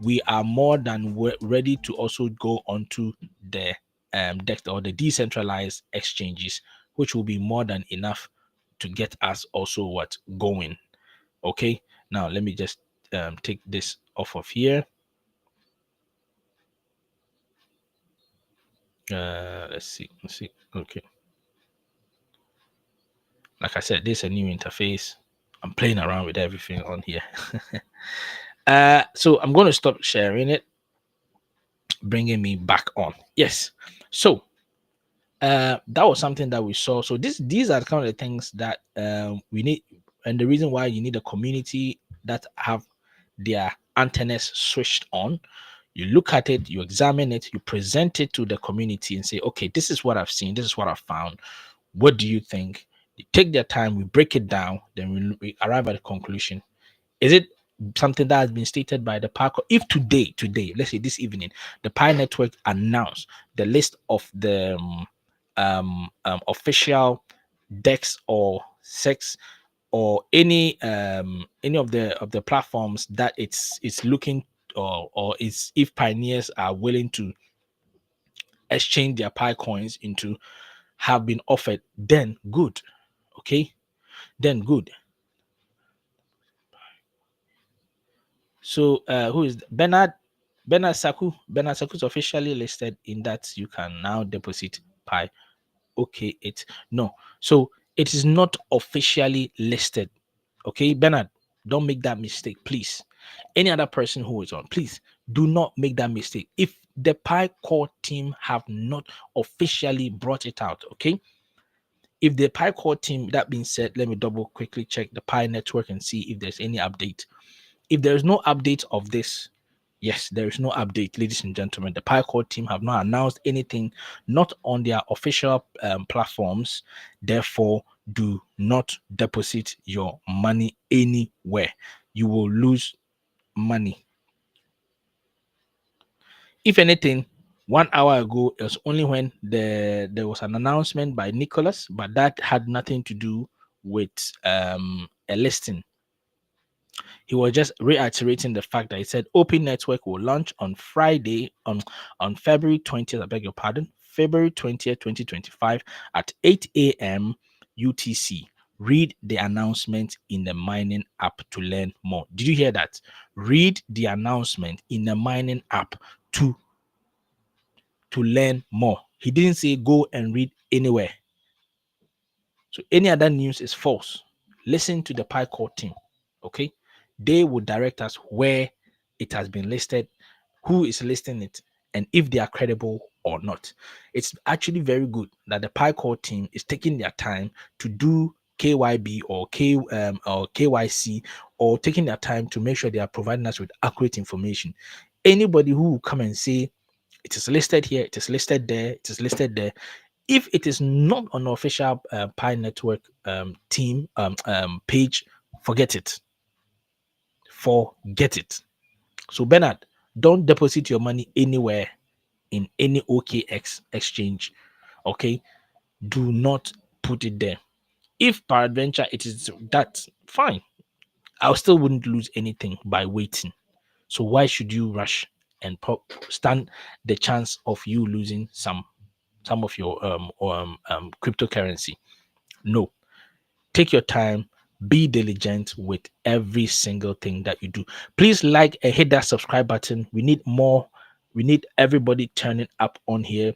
we are more than ready to also go onto the DEX or the decentralized exchanges, which will be more than enough to get us also going. Okay, now let me just take this off of here. Let's see. Okay, like I said, this is a new interface. I'm playing around with everything on here. So I'm going to stop sharing it. bringing me back on. Yes. So that was something that we saw. So these are kind of the things that we need, and the reason why you need a community that have their antennas switched on. You look at it, you examine it, you present it to the community and say, okay, this is what I've seen, this is what I've found. What do you think? You take their time, we break it down, then we arrive at a conclusion. Is it something that has been stated by the park? If today, let's say this evening, the Pi Network announced the list of the official decks or sex or any of the platforms that it's looking, or it's, if pioneers are willing to exchange their Pi coins into, have been offered, then good. Okay, then good. So who is Bernard Saku is officially listed in that you can now deposit Pi OKX. No, so it is not officially listed. Okay, Bernard, don't make that mistake, please. Any other person who is on, please do not make that mistake. If the Pi core team have not officially brought it out, okay. If the Pi core team, that being said, let me double quickly check the Pi network and see if there's any update. If there is no update of this, yes, there is no update, ladies and gentlemen. The Pi core team have not announced anything, not on their official platforms. Therefore, do not deposit your money anywhere. You will lose money. If anything, 1 hour ago, it was only when there was an announcement by Nicholas, but that had nothing to do with a listing. He was just reiterating the fact that he said Open Network will launch on Friday, on February 20th, I beg your pardon, February 20th, 2025 at 8 a.m. UTC. Read the announcement in the mining app to learn more. Did you hear that? Read the announcement in the mining app to learn more. He didn't say go and read anywhere. So any other news is false. Listen to the Pi core team. Okay, they will direct us where it has been listed, who is listing it, and if they are credible or not. It's actually very good that the Pi core team is taking their time to do KYB or KYC, or taking their time to make sure they are providing us with accurate information. Anybody who will come and say it is listed here, it is listed there, it is listed there, if it is not on the official Pi Network team page, forget it. Forget it. So Bernard, don't deposit your money anywhere in any OKX exchange. Okay, do not put it there. If peradventure it is that, fine. I still wouldn't lose anything by waiting. So why should you rush and stand the chance of you losing some of your cryptocurrency? No. Take your time, be diligent with every single thing that you do. Please like and hit that subscribe button. We need more. We need everybody turning up on here.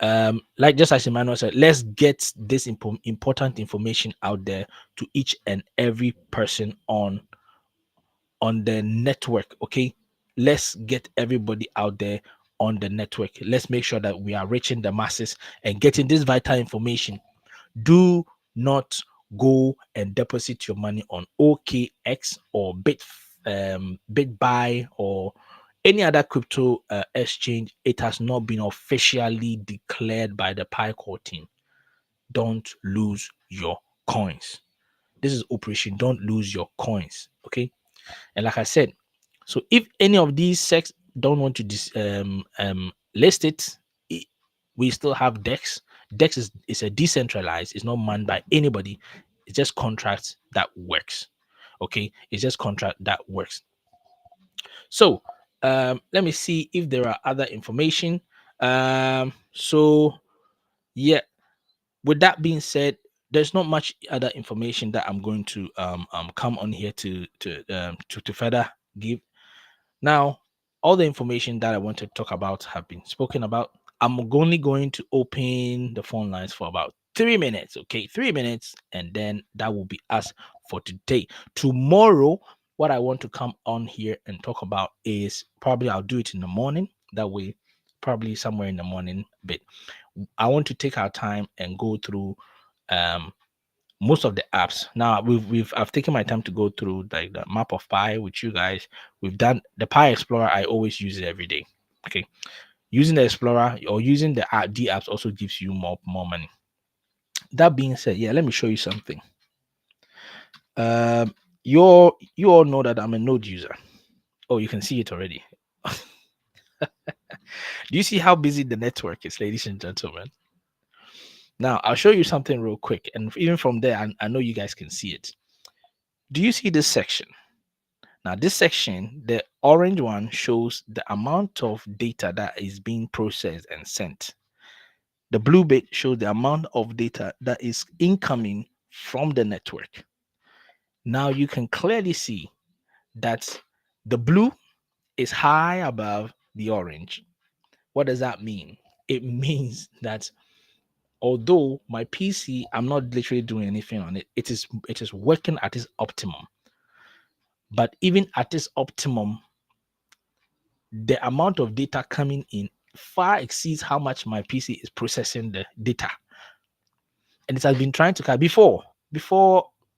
Like just as Emmanuel said, let's get this important information out there to each and every person on the network. Okay, let's get everybody out there on the network. Let's make sure that we are reaching the masses and getting this vital information. Do not go and deposit your money on OKX or BitBuy or any other crypto exchange. It has not been officially declared by the Pi core team. Don't lose your coins. This is operation don't lose your coins. Okay, and like I said, so if any of these sects don't want to list it, we still have DEX. DEX is a decentralized, it's not manned by anybody. It's just contracts that works. Okay, it's just contract that works. So let me see if there are other information. So yeah, with that being said, there's not much other information that I'm going to come on here to further give. Now, all the information that I want to talk about have been spoken about. I'm only going to open the phone lines for about 3 minutes. Okay, 3 minutes, and then that will be us for today. Tomorrow what I want to come on here and talk about is probably I'll do it in the morning. That way, probably somewhere in the morning. But I want to take our time and go through most of the apps. Now I've taken my time to go through like the map of Pi with you guys. We've done the Pi Explorer. I always use it every day. Okay, using the Explorer or using the D apps also gives you more money. That being said, yeah, let me show you something. You all know that I'm a node user. Oh, you can see it already. Do you see how busy the network is, ladies and gentlemen? Now I'll show you something real quick, and even from there, I know you guys can see it. Do you see this section? Now, this section, the orange one, shows the amount of data that is being processed and sent. The blue bit shows the amount of data that is incoming from the network. Now you can clearly see that the blue is high above the orange. What does that mean? It means that although my PC, I'm not literally doing anything on it, it is working at its optimum. But even at its optimum, the amount of data coming in far exceeds how much my PC is processing the data. And it has been trying to before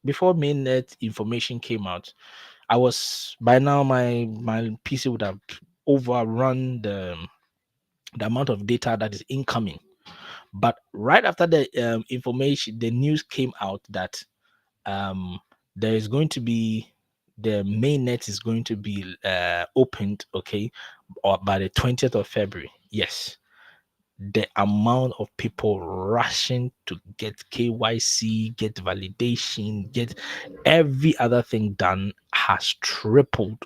mainnet information came out. I was by now my PC would have overrun the amount of data that is incoming. But right after the information, the news came out that there is going to be the mainnet is going to be opened, okay, or by the 20th of February. Yes, the amount of people rushing to get KYC, get validation, get every other thing done has tripled.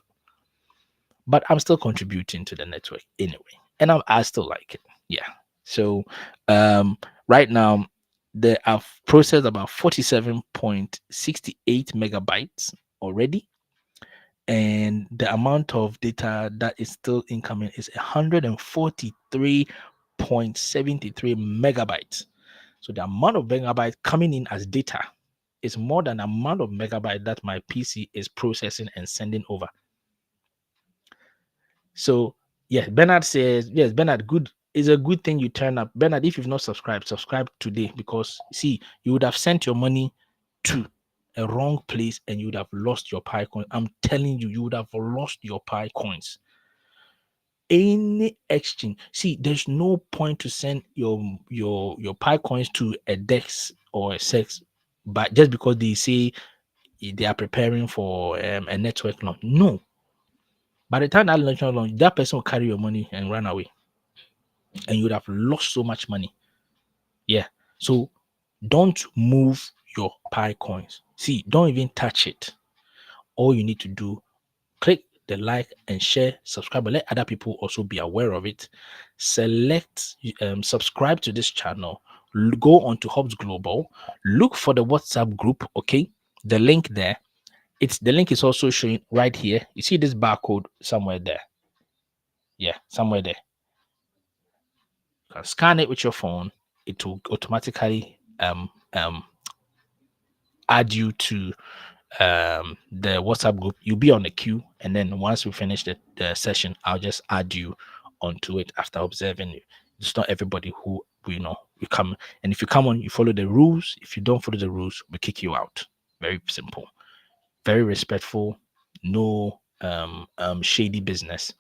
But I'm still contributing to the network anyway, and I still like it. Yeah. So right now I've processed about 47.68 megabytes already, and the amount of data that is still incoming is 143.73 megabytes. So the amount of megabytes coming in as data is more than the amount of megabyte that my PC is processing and sending over. So yes, Bernard says, yes, Bernard, good is a good thing you turn up. Bernard, if you've not subscribed, subscribe today, because see, you would have sent your money to a wrong place and you would have lost your Pi coin. I'm telling you, you would have lost your Pi coins. Any exchange, see, there's no point to send your Pi coins to a DEX or a SEX, but just because they say they are preparing for a network launch. No, by the time that network launch, that person will carry your money and run away, and you would have lost so much money. Yeah, so don't move your Pi coins. See, don't even touch it. All you need to do, click the like and share, subscribe, but let other people also be aware of it. Select subscribe to this channel, go on to Hubs Global, look for the WhatsApp group. Okay, the link there, the link is also showing right here. You see this barcode somewhere there? Yeah, somewhere there. You can scan it with your phone. It will automatically add you to the WhatsApp group. You'll be on the queue, and then once we finish the session, I'll just add you onto it after observing you. It's not everybody who we come, and if you come on, you follow the rules. If you don't follow the rules, we kick you out. Very simple, very respectful, no shady business,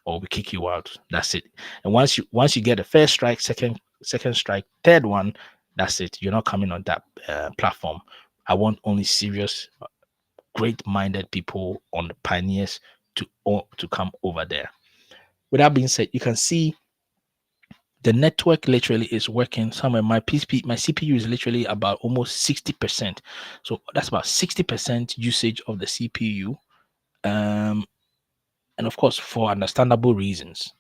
or we kick you out. That's it. And once you get a first strike, second strike, third one, that's it. You're not coming on that platform. I want only serious, great-minded people on the pioneers to come over there. With that being said, you can see the network literally is working somewhere. My CPU is literally about almost 60%. So that's about 60% usage of the CPU. And of course, for understandable reasons.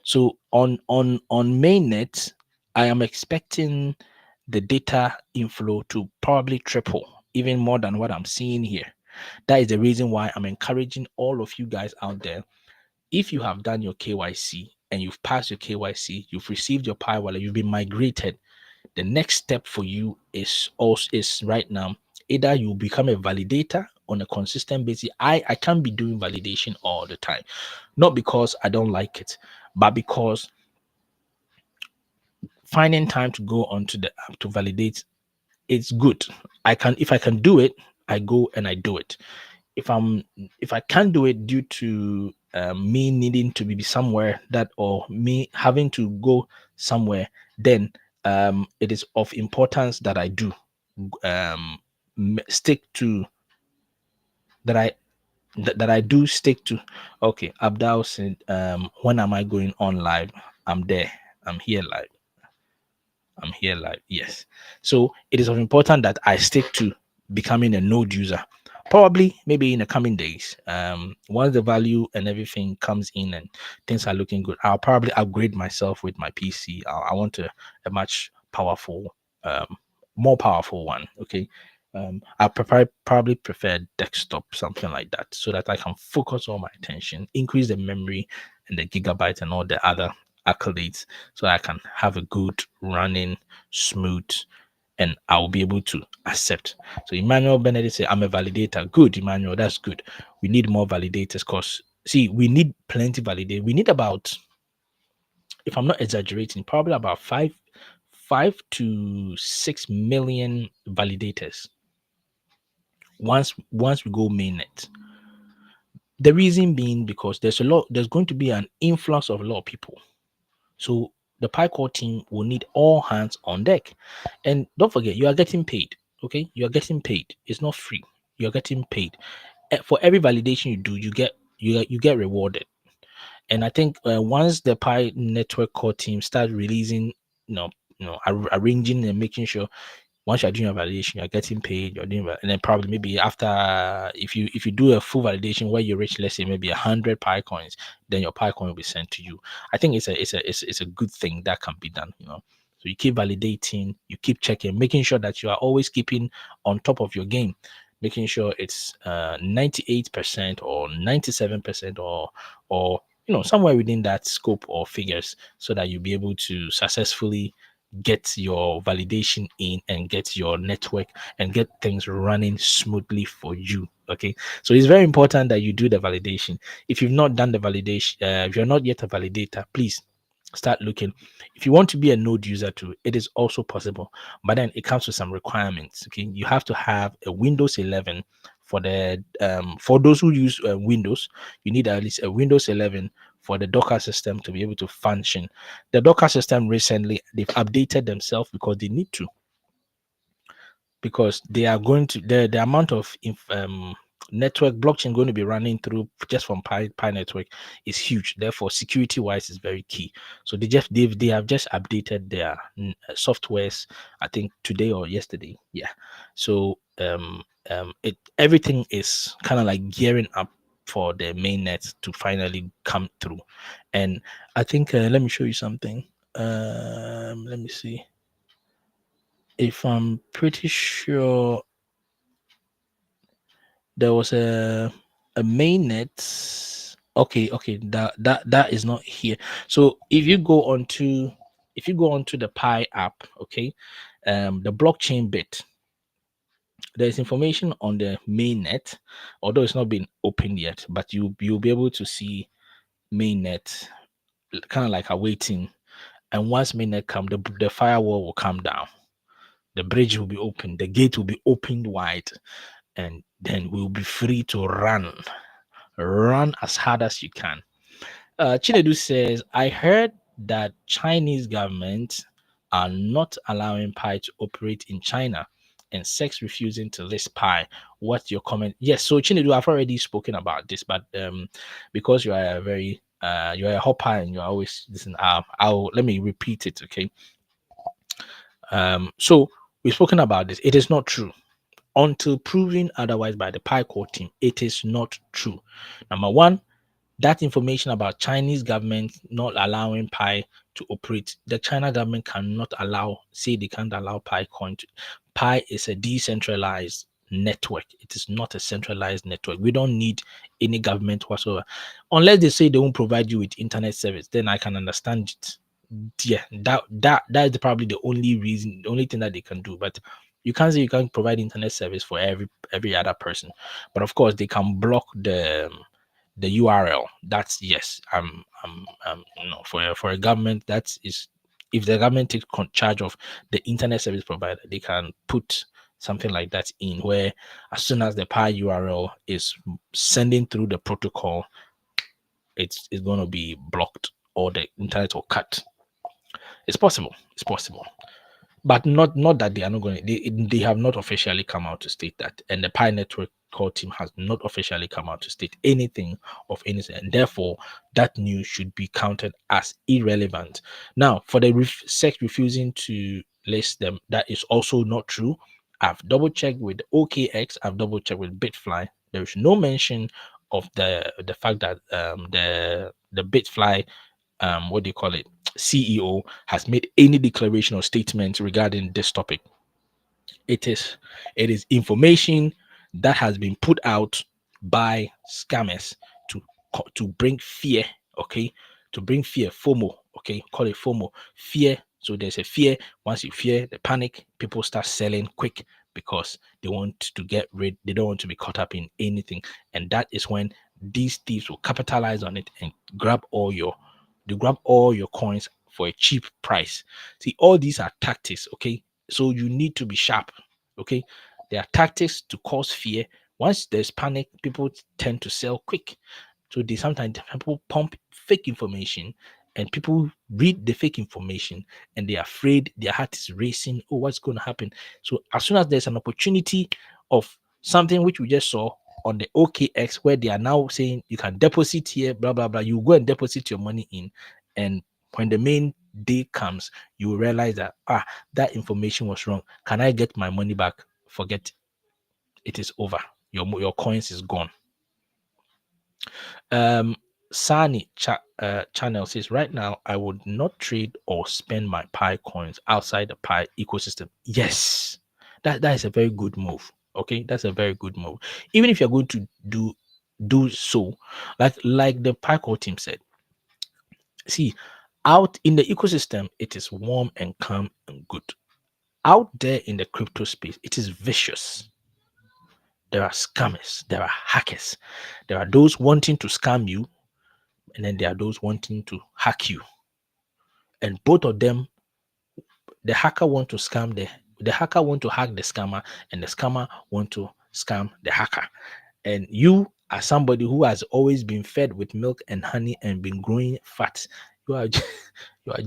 So on mainnet, I am expecting the data inflow to probably triple, even more than what I'm seeing here. That is the reason why I'm encouraging all of you guys out there. If you have done your KYC and you've passed your KYC, you've received your Pi wallet, you've been migrated, the next step for you is right now, either you become a validator on a consistent basis. I can't be doing validation all the time, not because I don't like it, but because finding time to go onto the app to validate, it's good. If I can do it, I go and I do it. If I can't do it due to me needing to be somewhere, that or me having to go somewhere, then it is of importance that I do stick to that I do stick to. Okay, Abdal said, when am I going on live? I'm there. I'm here live. I'm here live. Yes. So it is of important that I stick to becoming a node user. Probably maybe in the coming days. Once the value and everything comes in and things are looking good, I'll probably upgrade myself with my PC. I want a much powerful, more powerful one. Okay. Probably prefer desktop, something like that, so that I can focus all my attention, increase the memory and the gigabyte and all the other accolades, so I can have a good running smooth, and I'll be able to accept. So Emmanuel Benedict said, I'm a validator. Good, Emmanuel, that's good. We need more validators, because see, we need plenty validators. We need about, if I'm not exaggerating, probably about 5 to 6 million validators once we go mainnet. The reason being because there's going to be an influx of a lot of people. So the Pi core team will need all hands on deck. And don't forget, you are getting paid. Okay, you are getting paid. It's not free. You are getting paid. For every validation you do, you get rewarded. And I think once the Pi Network core team start releasing, arranging and making sure, once you're doing a validation, you're getting paid, you're doing, and then probably maybe after, if you do a full validation where you reach, let's say maybe 100 Pi coins, then your Pi coin will be sent to you. I think it's a good thing that can be done. So you keep validating, you keep checking, making sure that you are always keeping on top of your game, making sure it's 98% or 97% or somewhere within that scope or figures, so that you'll be able to successfully get your validation in and get your network and get things running smoothly for you. Okay, so it's very important that you do the validation. If you've not done the validation, if you're not yet a validator, please start looking. If you want to be a node user too, it is also possible, but then it comes with some requirements. Okay, you have to have a Windows 11. For those who use Windows, you need at least a Windows 11 for the Docker system to be able to function. The Docker system recently, they've updated themselves because they need to, because they are going to, the amount of network blockchain going to be running through just from Pi Network is huge. Therefore, security wise is very key. So they have just updated their softwares, I think today or yesterday. Yeah. So everything is kind of like gearing up for the mainnet to finally come through. And I think let me show you something. Let me see if I'm pretty sure there was a mainnet. Okay, that is not here. So if you go onto the Pi app, okay, the blockchain bit, there's information on the mainnet, although it's not been opened yet, but you'll be able to see mainnet kind of like awaiting. And once mainnet come, the firewall will come down, the bridge will be open, the gate will be opened wide, and then we'll be free to run as hard as you can. Chinedu says, I heard that Chinese government are not allowing Pi to operate in China and SEX refusing to list Pi. What's your comment? Yes, so Chinedu, I've already spoken about this, but because you are you're a hopper and you're always listen, let me repeat it, okay? So we've spoken about this. It is not true. Until proven otherwise by the Pi core team, it is not true. Number one, that information about Chinese government not allowing Pi to operate, the China government cannot say they can't allow Pi coin to. Pi is a decentralized network. It is not a centralized network. We don't need any government whatsoever. Unless they say they won't provide you with internet service, then I can understand it. Yeah, that is probably the only reason, the only thing that they can do. But You can't say you can't provide internet service for every other person, but of course they can block the URL. That's yes. For a government, that is, if the government takes charge of the internet service provider, they can put something like that in, where as soon as the Pi URL is sending through the protocol, it's going to be blocked, or the internet will cut. It's possible. It's possible. But not that they are not going. They have not officially come out to state that, and the Pi Network core team has not officially come out to state anything of anything, and therefore that news should be counted as irrelevant. Now, for the SEC refusing to list them, that is also not true. I've double checked with OKX. I've double checked with Bitfly. There is no mention of the fact that the Bitfly what do you call it, CEO has made any declaration or statement regarding this topic. It is information that has been put out by scammers to bring fear, okay, to bring fear, FOMO, okay, call it FOMO, fear. So there's a fear. Once you fear the panic, people start selling quick because they want to get rid, they don't want to be caught up in anything, and that is when these thieves will capitalize on it and grab all your coins for a cheap price. See, all these are tactics, okay? So you need to be sharp, okay? There are tactics to cause fear. Once there's panic, people tend to sell quick. So they sometimes people pump fake information, and people read the fake information and they're afraid, their heart is racing. Oh, what's going to happen? So as soon as there's an opportunity of something which we just saw on the OKX, where they are now saying you can deposit here, blah blah blah, you go and deposit your money in, and when the main day comes, you will realize that that information was wrong. Can I get my money back? Forget it is over. Your coins is gone. Sani channel says, right now I would not trade or spend my Pi coins outside the Pi ecosystem. Yes, that is a very good move. Okay, that's a very good move. Even if you're going to do so, like the Pi core team said, see, out in the ecosystem, it is warm and calm and good. Out there in the crypto space, it is vicious. There are scammers, there are hackers, there are those wanting to scam you, and then there are those wanting to hack you. And both of them, the hacker want to scam the hacker want to hack the scammer, and the scammer want to scam the hacker. And you are somebody who has always been fed with milk and honey and been growing fat. You are you are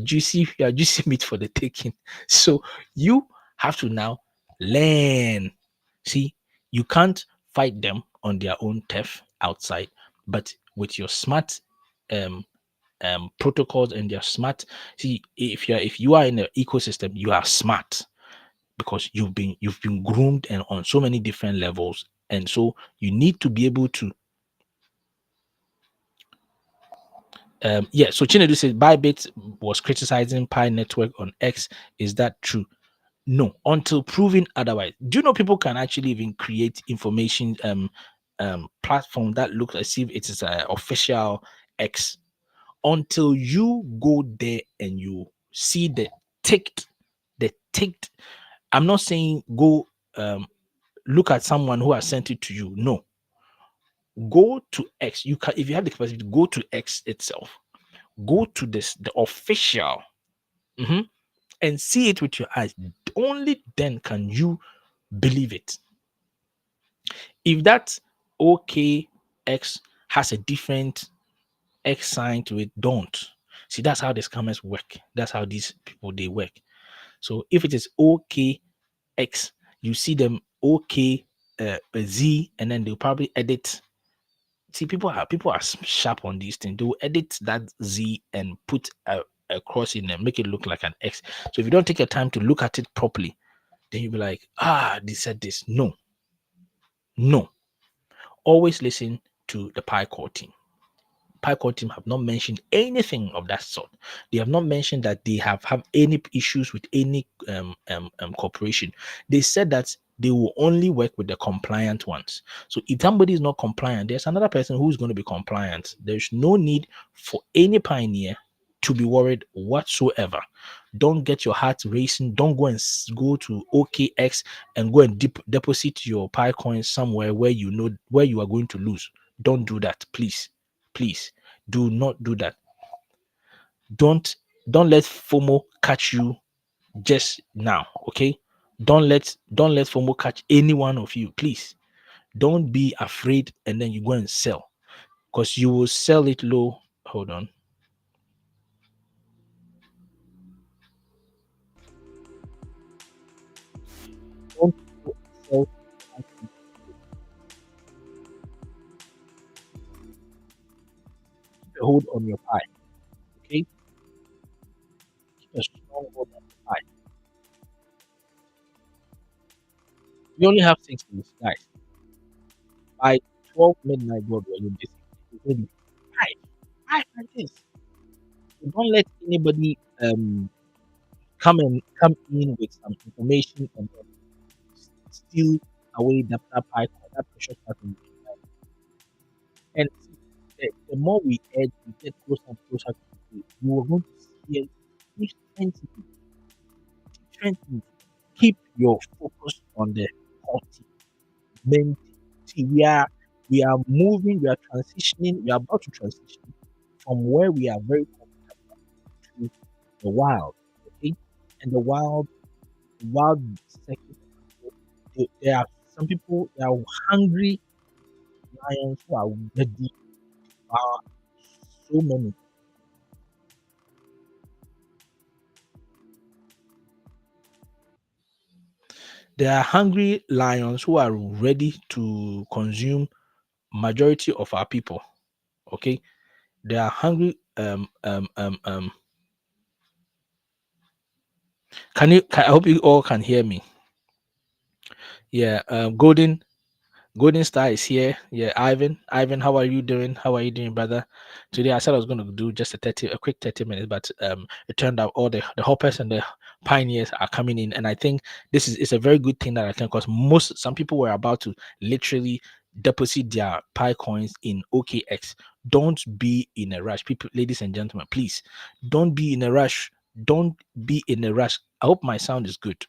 juicy meat for the taking. So you have to now learn. See, you can't fight them on their own turf outside, but with your smart um protocols and they're smart. See, if you are in the ecosystem, you are smart because you've been groomed and on so many different levels, and so you need to be able to so Chinedu says BYBIT was criticizing Pi Network on X. Is that true? No, until proven otherwise. Do you know people can actually even create information platform that looks as if it is an official X? Until you go there and you see the ticked. I'm not saying go look at someone who has sent it to you. No, go to X. You can, if you have the capacity to go to X itself, go to the official and see it with your eyes. Only then can you believe it. If that OKX has a different X sign to it, don't. See, that's how the scammers work. That's how these people they work. So if it is OKX, you see them OK Z, and then they'll probably edit. See, people are sharp on these things. They will edit that Z and put a cross in there, make it look like an X. So if you don't take your time to look at it properly, then you'll be like, they said this. No. Always listen to the Pi core team. Pi core team have not mentioned anything of that sort. They have not mentioned that they have any issues with any corporation. They said that they will only work with the compliant ones. So if somebody is not compliant, there's another person who's going to be compliant. There's no need for any pioneer to be worried whatsoever. Don't get your heart racing. Don't go and go to OKX and go and deposit your Pi coins somewhere where you know where you are going to lose. Don't do that, please. Please do not do that. Don't let FOMO catch you just now, okay? Don't let FOMO catch any one of you, please. Don't be afraid and then you go and sell, because you will sell it low. Hold on. Don't sell. Keep a hold on your pie, okay? Keep a strong hold on your pie. We only have 6 days, guys. By 12 midnight, God willing, this is going to be high like this. So don't let anybody come in with some information and then steal away that pie, that precious part of it. And see, the more we edge, we get closer and closer to the day. You are going to see different things, different things. Keep your focus on the core team, main team. See, we are moving, we are transitioning, we are about to transition from where we are very comfortable to the wild. Okay, and the wild second. There are some people, they are hungry lions who are ready. So many. There are hungry lions who are ready to consume majority of our people. Okay, they are hungry. I hope you all can hear me. Yeah. Golden Star is here. Yeah, Ivan, how are you doing? How are you doing, brother? Today I said I was going to do just a quick 30 minutes, but it turned out all the hoppers and the pioneers are coming in, and I think this is it's a very good thing that I can, because some people were about to literally deposit their Pi coins in OKX. Don't be in a rush, people, ladies and gentlemen. Please, don't be in a rush. Don't be in a rush. I hope my sound is good.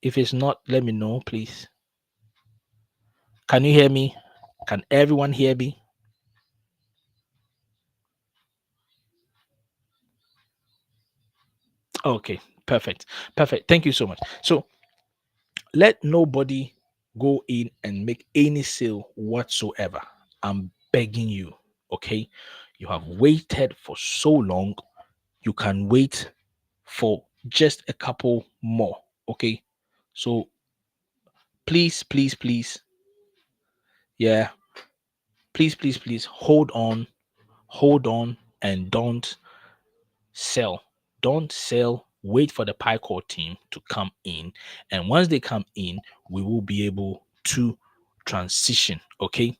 If it's not, let me know, please. Can you hear me? Can everyone hear me? Okay, perfect. Perfect. Thank you so much. So let nobody go in and make any sale whatsoever. I'm begging you. Okay. You have waited for so long. You can wait for just a couple more. Okay. So please, please, please. Yeah. Please hold on, and don't sell. Don't sell. Wait for the Picore team to come in. And once they come in, we will be able to transition. Okay.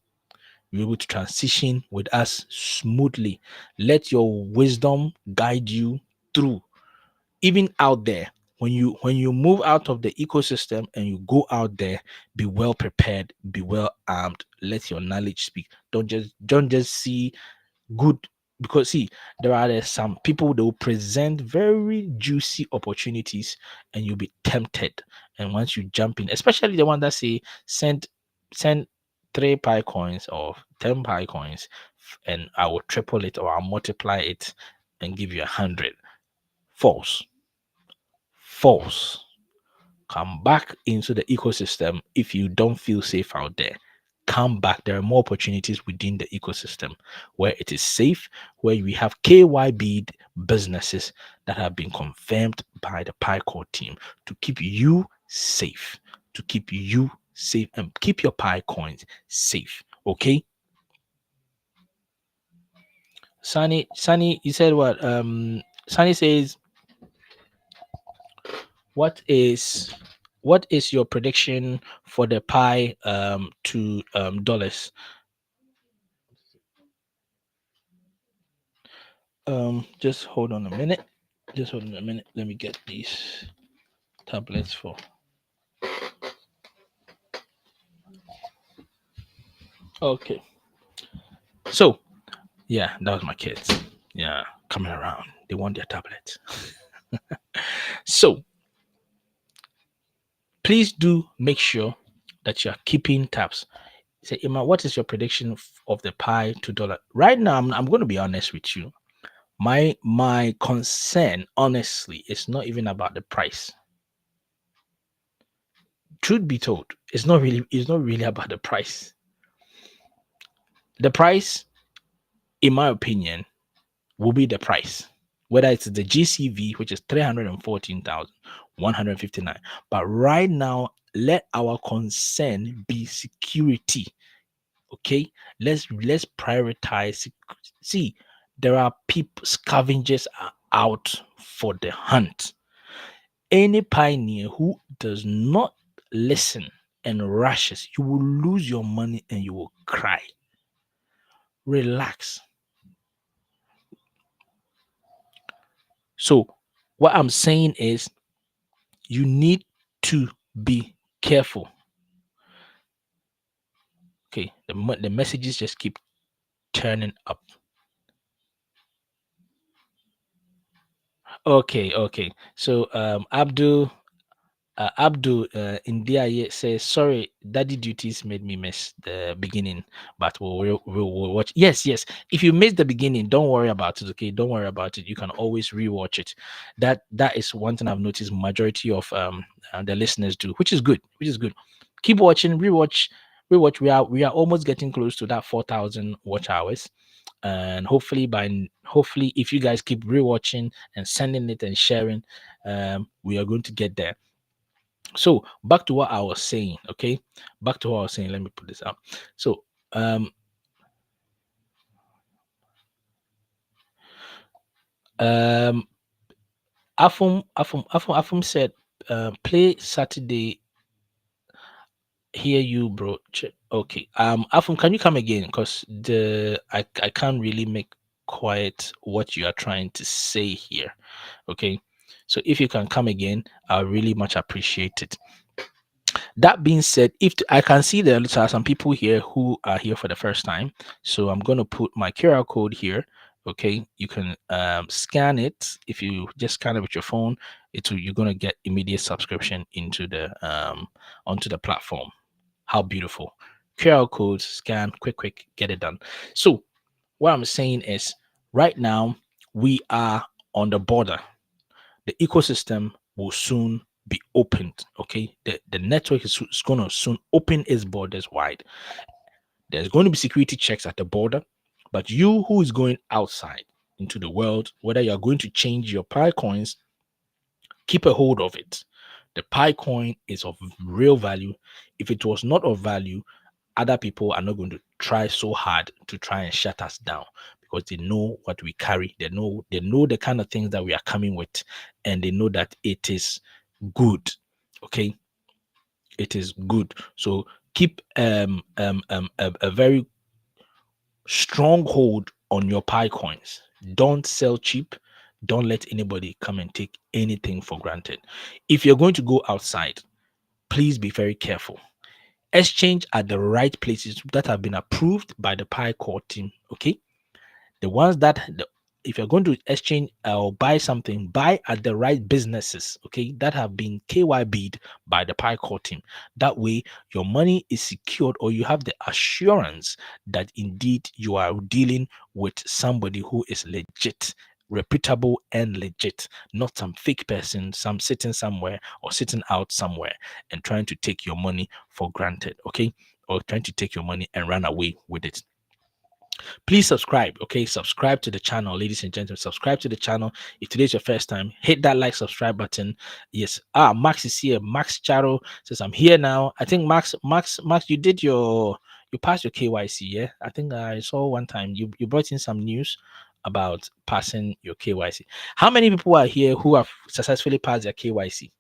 Be able to transition with us smoothly. Let your wisdom guide you through. Even out there, when you move out of the ecosystem and you go out there, be well prepared, be well armed. Let your knowledge speak. Don't just see good, because see, some people, they will present very juicy opportunities and you'll be tempted. And once you jump in, especially the one that say send 3 Pi coins or 10 Pi coins, and I will triple it or I'll multiply it and give you 100. False. False. Come back into the ecosystem. If you don't feel safe out there, come back. There are more opportunities within the ecosystem where it is safe, where we have KYB businesses that have been confirmed by the PyCore team to keep you safe, and keep your Pi coins safe. Okay. Sunny, you said what? Sunny says, what is your prediction for the Pi to dollars? Just hold on a minute. Just hold on a minute. Let me get these tablets for. Okay. So Yeah, that was my kids. Yeah, coming around. They want their tablet. So please do make sure that you are keeping tabs. Say, Emma, what is your prediction of the Pi $2? Right now, I'm going to be honest with you. My concern, honestly, is not even about the price. Truth be told, it's not really about the price. The price, in my opinion, will be the price. Whether it's the GCV, which is 314,159. But right now, let our concern be security. Okay, let's prioritize. See, there are people, scavengers are out for the hunt. Any pioneer who does not listen and rushes, you will lose your money and you will cry. Relax. So what I'm saying is you need to be careful. Okay, the messages just keep turning up. Okay. So Abdul India says, sorry, daddy duties made me miss the beginning, but we'll watch. Yes. If you miss the beginning, don't worry about it. Okay, don't worry about it. You can always rewatch it. That is one thing I've noticed. Majority of the listeners do, which is good. Keep watching, rewatch. We are almost getting close to that 4,000 watch hours, and hopefully if you guys keep rewatching and sending it and sharing, we are going to get there. So back to what I was saying. Okay, back to what I was saying. Let me put this up. So um Afum said, play Saturday. Hear you, bro. Okay. Afum, can you come again? Because I can't really make quite what you are trying to say here. Okay. So if you can come again, I really much appreciate it. That being said, I can see there are some people here who are here for the first time, so I'm going to put my QR code here. Okay, you can scan it. If you just scan it with your phone, you're going to get immediate subscription into the onto the platform. How beautiful! QR code, scan, quick, get it done. So what I'm saying is, right now we are on the border. The ecosystem will soon be opened. Okay, the network is going to soon open its borders wide. There's going to be security checks at the border, but you who is going outside into the world, whether you're going to change your Pi coins, keep a hold of it. The Pi coin is of real value. If it was not of value, other people are not going to try so hard to try and shut us down, because they know what we carry. They know the kind of things that we are coming with, and they know that it is good. Okay, it is good. So keep a very strong hold on your Pi coins. Don't sell cheap. Don't let anybody come and take anything for granted. If you're going to go outside, please be very careful. Exchange at the right places that have been approved by the Pi core team. Okay, the ones if you're going to exchange or buy something, buy at the right businesses, okay, that have been KYB'd by the Pi core team. That way your money is secured, or you have the assurance that indeed you are dealing with somebody who is legit, reputable and legit, not some fake person, some sitting somewhere or sitting out somewhere and trying to take your money for granted, okay, or trying to take your money and run away with it. Please subscribe. Okay, subscribe to the channel, ladies and gentlemen. Subscribe to the channel. If today's your first time, hit that like, subscribe button. Yes. Max is here. Max Charo says, I'm here now. I think Max, you did you passed your KYC. Yeah, I think I saw one time you brought in some news about passing your KYC. How many people are here who have successfully passed their KYC?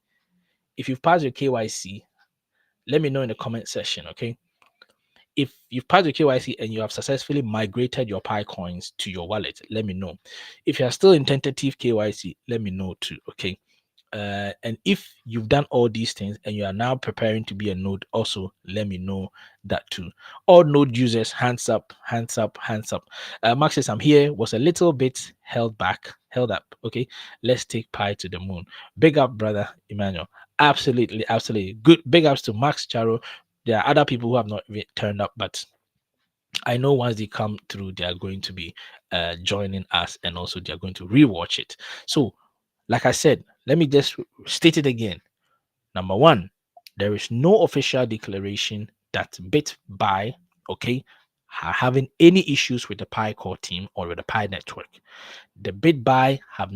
If you've passed your KYC, let me know in the comment section. Okay, if you've passed your KYC and you have successfully migrated your Pi coins to your wallet, let me know. If you're still in tentative KYC, let me know too. Okay. And if you've done all these things and you are now preparing to be a node, also let me know that too. All node users, hands up, hands up, hands up. Max says, I'm here, was a little bit held up. Okay, let's take Pi to the moon. Big up, brother Emmanuel. Absolutely, absolutely. Good. Big ups to Max Charo. There are other people who have not turned up, but I know once they come through, they are going to be joining us, and also they are going to rewatch it. So, like I said, let me just state it again. Number one, there is no official declaration that BitBuy, okay, are having any issues with the Pi core team or with the Pi network. The BitBuy have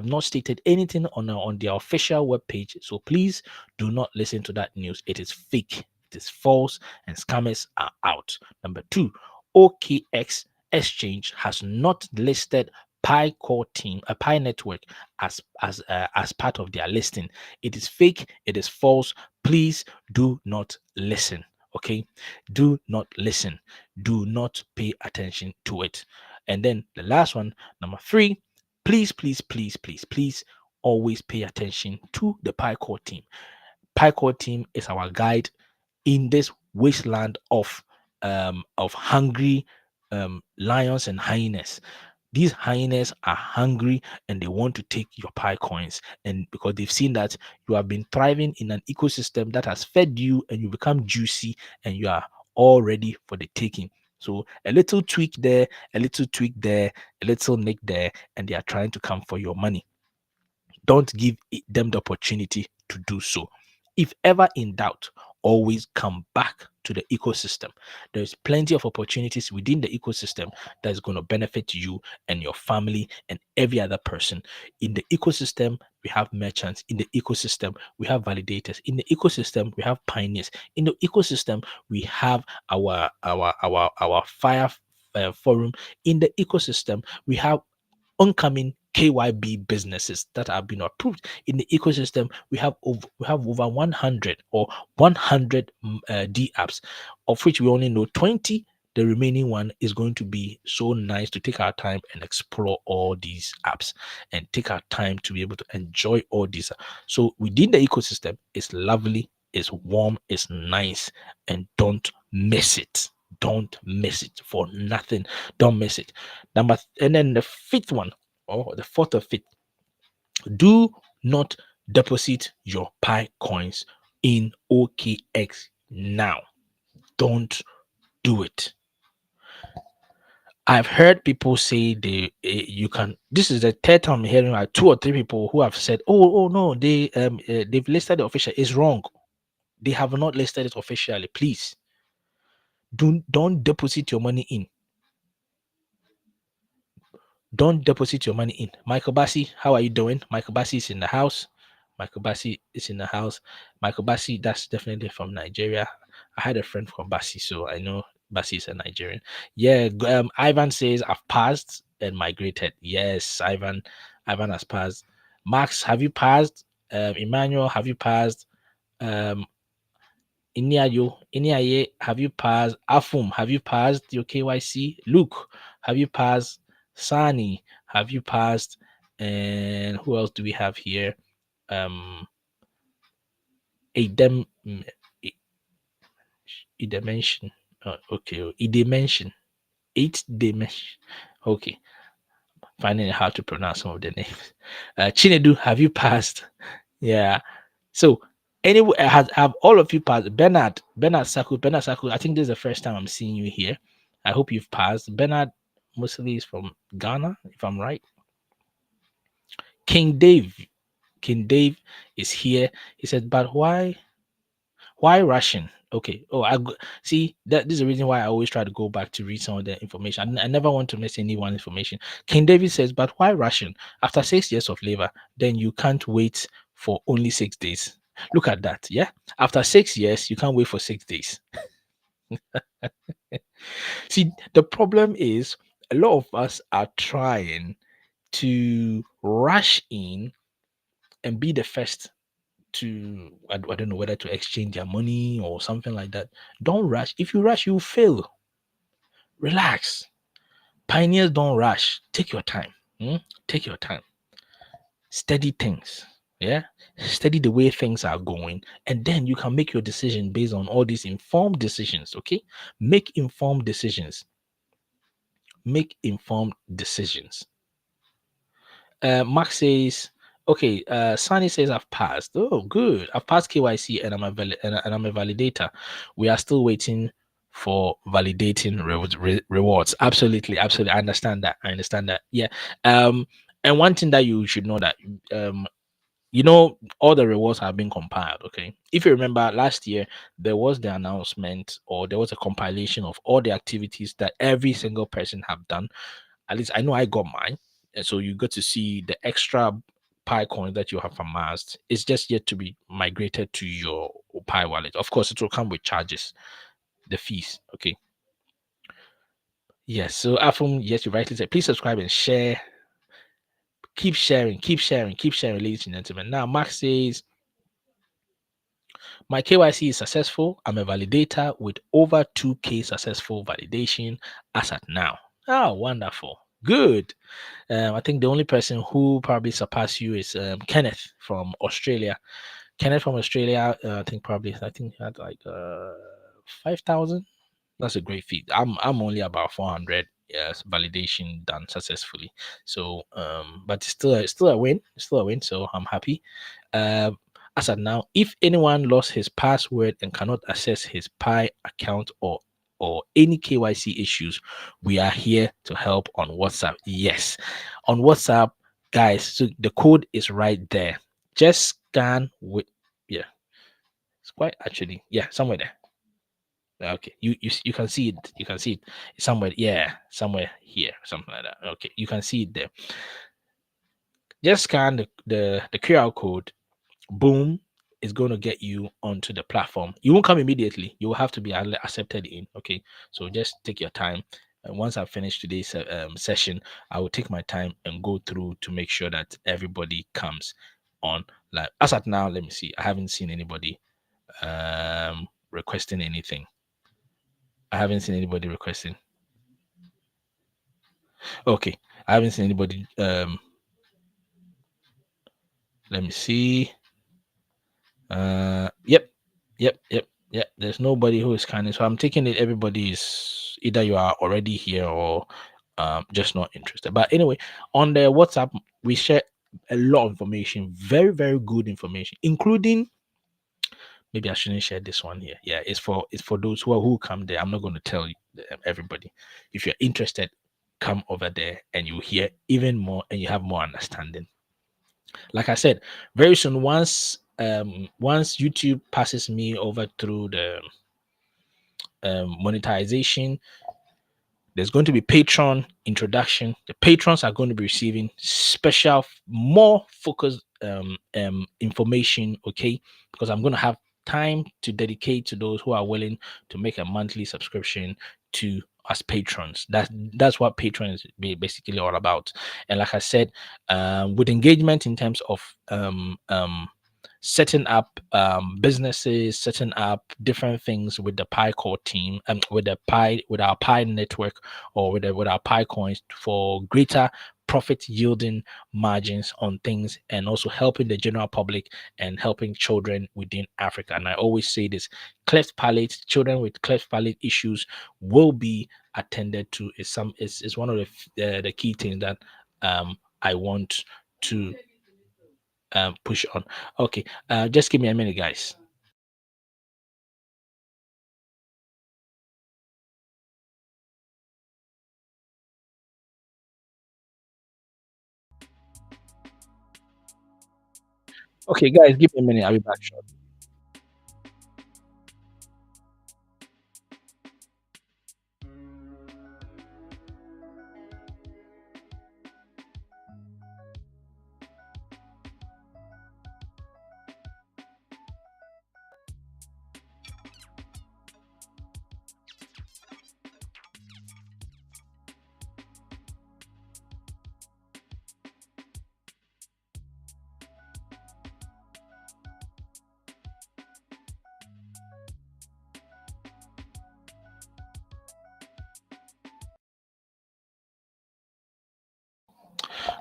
not stated anything on their official webpage, so please do not listen to that news. It is fake, it is false, and scammers are out. Number two, OKX Exchange has not listed Pi core team, a Pi network, as part of their listing. It is fake, it is false. Please do not listen. Okay, do not listen. Do not pay attention to it. And then the last one, number three, please, please, please, please, please always pay attention to the Pi core team. Pi core team is our guide in this wasteland of hungry lions and hyenas. These hyenas are hungry and they want to take your Pi coins, and because they've seen that you have been thriving in an ecosystem that has fed you and you become juicy and you are all ready for the taking. So a little tweak there, a little tweak there, a little nick there, and they are trying to come for your money. Don't give them the opportunity to do so. If ever in doubt, always come back to the ecosystem. There's plenty of opportunities within the ecosystem that is going to benefit you and your family and every other person. In the ecosystem, we have merchants. In the ecosystem, we have validators. In the ecosystem, we have pioneers. In the ecosystem, we have our fire forum. In the ecosystem, we have oncoming KYB businesses that have been approved. In the ecosystem, we have over 100 or 100 D apps, of which we only know 20. The remaining one is going to be so nice to take our time and explore all these apps and take our time to be able to enjoy all these. So within the ecosystem, it's lovely, it's warm, it's nice, and don't miss it. Don't miss it for nothing. Don't miss it. And then the fifth one, or the fourth or fifth, do not deposit your Pi coins in OKX now. Don't do it. I've heard people say you can. This is the third time I'm hearing like 2 or 3 people who have said, "Oh no, they've listed the official." It's wrong. They have not listed it officially. Please, don't deposit your money in. Don't deposit your money in. Michael Bassi, how are you doing? Michael Bassi is in the house. Michael Bassi is in the house. Michael Bassi, that's definitely from Nigeria. I had a friend from Bassi, so I know Bassi is a Nigerian. Yeah, Ivan says I've passed and migrated. Yes, Ivan has passed. Max, have you passed? Emmanuel, have you passed? Um, Iniaye, have you passed? Afum, have you passed your KYC? Luke, have you passed? Sani, have you passed? And who else do we have here? A dem a dimension. Okay, a dimension. 8 dimension. Okay, finding it hard to pronounce some of the names. Chinedu, have you passed? Yeah. So anyway, have all of you passed? Bernard Saku. I think this is the first time I'm seeing you here. I hope you've passed. Bernard mostly is from Ghana, if I'm right. King Dave is here. He said, but why Russian? Okay. Oh, see that this is the reason why I always try to go back to read some of the information. I never want to miss anyone information. King David says, but why Russian? After 6 years of labor, then you can't wait for only 6 days. Look at that. Yeah. After 6 years, you can't wait for 6 days. See, the problem is a lot of us are trying to rush in and be the first to I don't know whether to exchange their money or something like that. Don't rush. If you rush, you fail. Relax. Pioneers don't rush. Take your time. Take your time. Steady things. Yeah, study the way things are going, and then you can make your decision based on all these informed decisions. Okay, make informed decisions. Make informed decisions. Max says, okay, Sunny says I've passed. Oh, good. I've passed KYC and and I'm a validator. We are still waiting for validating rewards. Absolutely, absolutely. I understand that. I understand that. Yeah. And one thing that you should know that all the rewards have been compiled. Okay, if you remember last year, there was the announcement or there was a compilation of all the activities that every single person have done. At least I know I got mine. And so you got to see the extra Pi coins that you have amassed. It's just yet to be migrated to your Pi wallet. Of course, it will come with charges, the fees. Okay. Yes. So Afum, yes, you rightly said, please subscribe and share. Keep sharing, keep sharing, keep sharing, ladies and gentlemen. Now, Max says, my KYC is successful. I'm a validator with over 2K successful validation as at now. Oh, wonderful. Good. I think the only person who probably surpassed you is Kenneth from Australia. Kenneth from Australia, I think he had like 5,000. That's a great feat. I'm only about 400. Yes, validation done successfully. So but it's still a win. It's still a win. So I'm happy. Uh, as of now, if anyone lost his password and cannot access his Pi account or any KYC issues, we are here to help on WhatsApp. Yes, on WhatsApp, guys. So the code is right there. Just scan with yeah. It's quite actually somewhere there. Okay, you can see it. You can see it somewhere. Yeah, somewhere here, something like that. Okay, you can see it there. Just scan the QR code. Boom, is going to get you onto the platform. You won't come immediately. You will have to be accepted in. Okay, so just take your time. And once I finish today's session, I will take my time and go through to make sure that everybody comes on. Like as at now, let me see. I haven't seen anybody requesting anything. I haven't seen anybody requesting. Okay, I haven't seen anybody. Let me see. Yep. There's nobody who is scanning. So I'm taking it everybody is either you are already here or just not interested. But anyway, on the WhatsApp, we share a lot of information, very, very good information, including maybe I shouldn't share this one here. Yeah, it's for those who come there. I'm not going to tell you everybody. If you're interested, come over there and you hear even more and you have more understanding. Like I said, very soon, once YouTube passes me over through the monetization, there's going to be Patreon introduction. The patrons are going to be receiving special, more focused information. Okay, because I'm going to have time to dedicate to those who are willing to make a monthly subscription to as patrons. That's what patrons basically all about. And like I said, with engagement in terms of setting up businesses, setting up different things with the Pi core team and with our Pi network or with our Pi coins for greater profit yielding margins on things and also helping the general public and helping children within Africa. And I always say this, cleft palate, children with cleft palate issues will be attended to. Is one of the key things that I want to push on. Okay, just give me a minute, guys. Okay, guys, give me a minute. I'll be back shortly.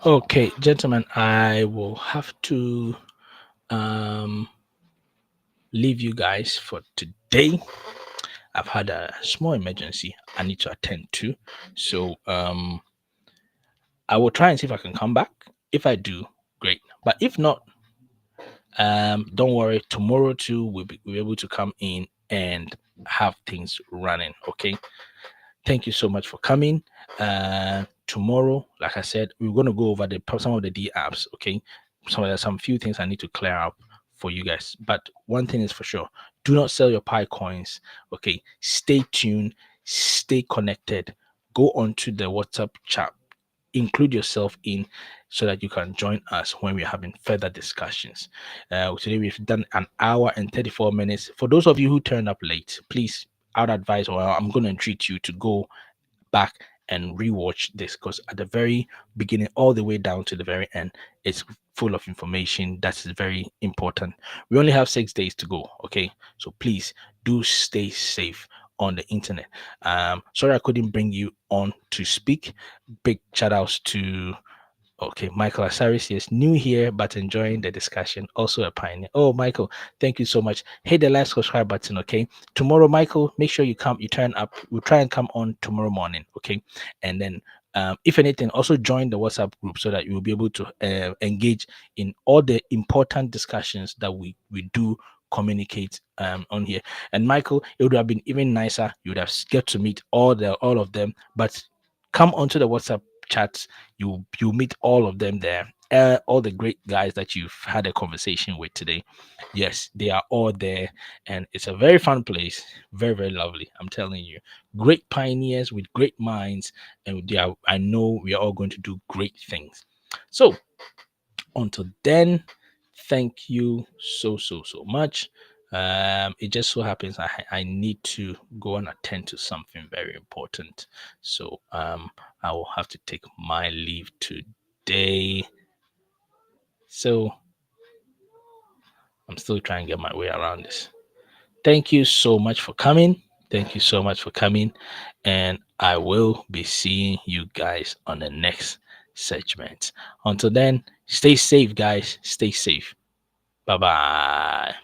Okay, gentlemen, I will have to leave you guys for today. I've had a small emergency I need to attend to. So I will try and see if I can come back. If I do, great. But if not, don't worry. Tomorrow too, we'll be able to come in and have things running. Okay. Thank you so much for coming. Tomorrow, like I said, we're going to go over some of the D apps. Okay. Some few things I need to clear up for you guys. But one thing is for sure: do not sell your Pi coins. Okay. Stay tuned. Stay connected. Go onto the WhatsApp chat, include yourself in, so that you can join us when we're having further discussions. Today we've done an hour and 34 minutes. For those of you who turned up late, please, I'd advise, or I'm going to entreat you to go back and rewatch this, because at the very beginning all the way down to the very end, it's full of information that is very important. We only have 6 days to go. Okay, so please do stay safe on the internet. Sorry I couldn't bring you on to speak. Big shout outs to Michael Asaris is new here but enjoying the discussion. Also a pioneer. Oh, Michael, thank you so much. Hit the like, subscribe button. Okay. Tomorrow, Michael, make sure you turn up. We'll try and come on tomorrow morning. Okay. And then, if anything, also join the WhatsApp group so that you will be able to engage in all the important discussions that we do communicate on here. And Michael, it would have been even nicer. You would have get to meet all of them, but come onto the WhatsApp chats. You meet all of them there. All the great guys that you've had a conversation with today. Yes, they are all there, and it's a very fun place. Very, very lovely. I'm telling you, great pioneers with great minds, and I know we are all going to do great things. So until then, thank you so much. It just so happens I need to go and attend to something very important, so I will have to take my leave today. So I'm still trying to get my way around this. Thank you so much for coming. Thank you so much for coming, and I will be seeing you guys on the next segment. Until then, stay safe, guys. Stay safe. Bye bye.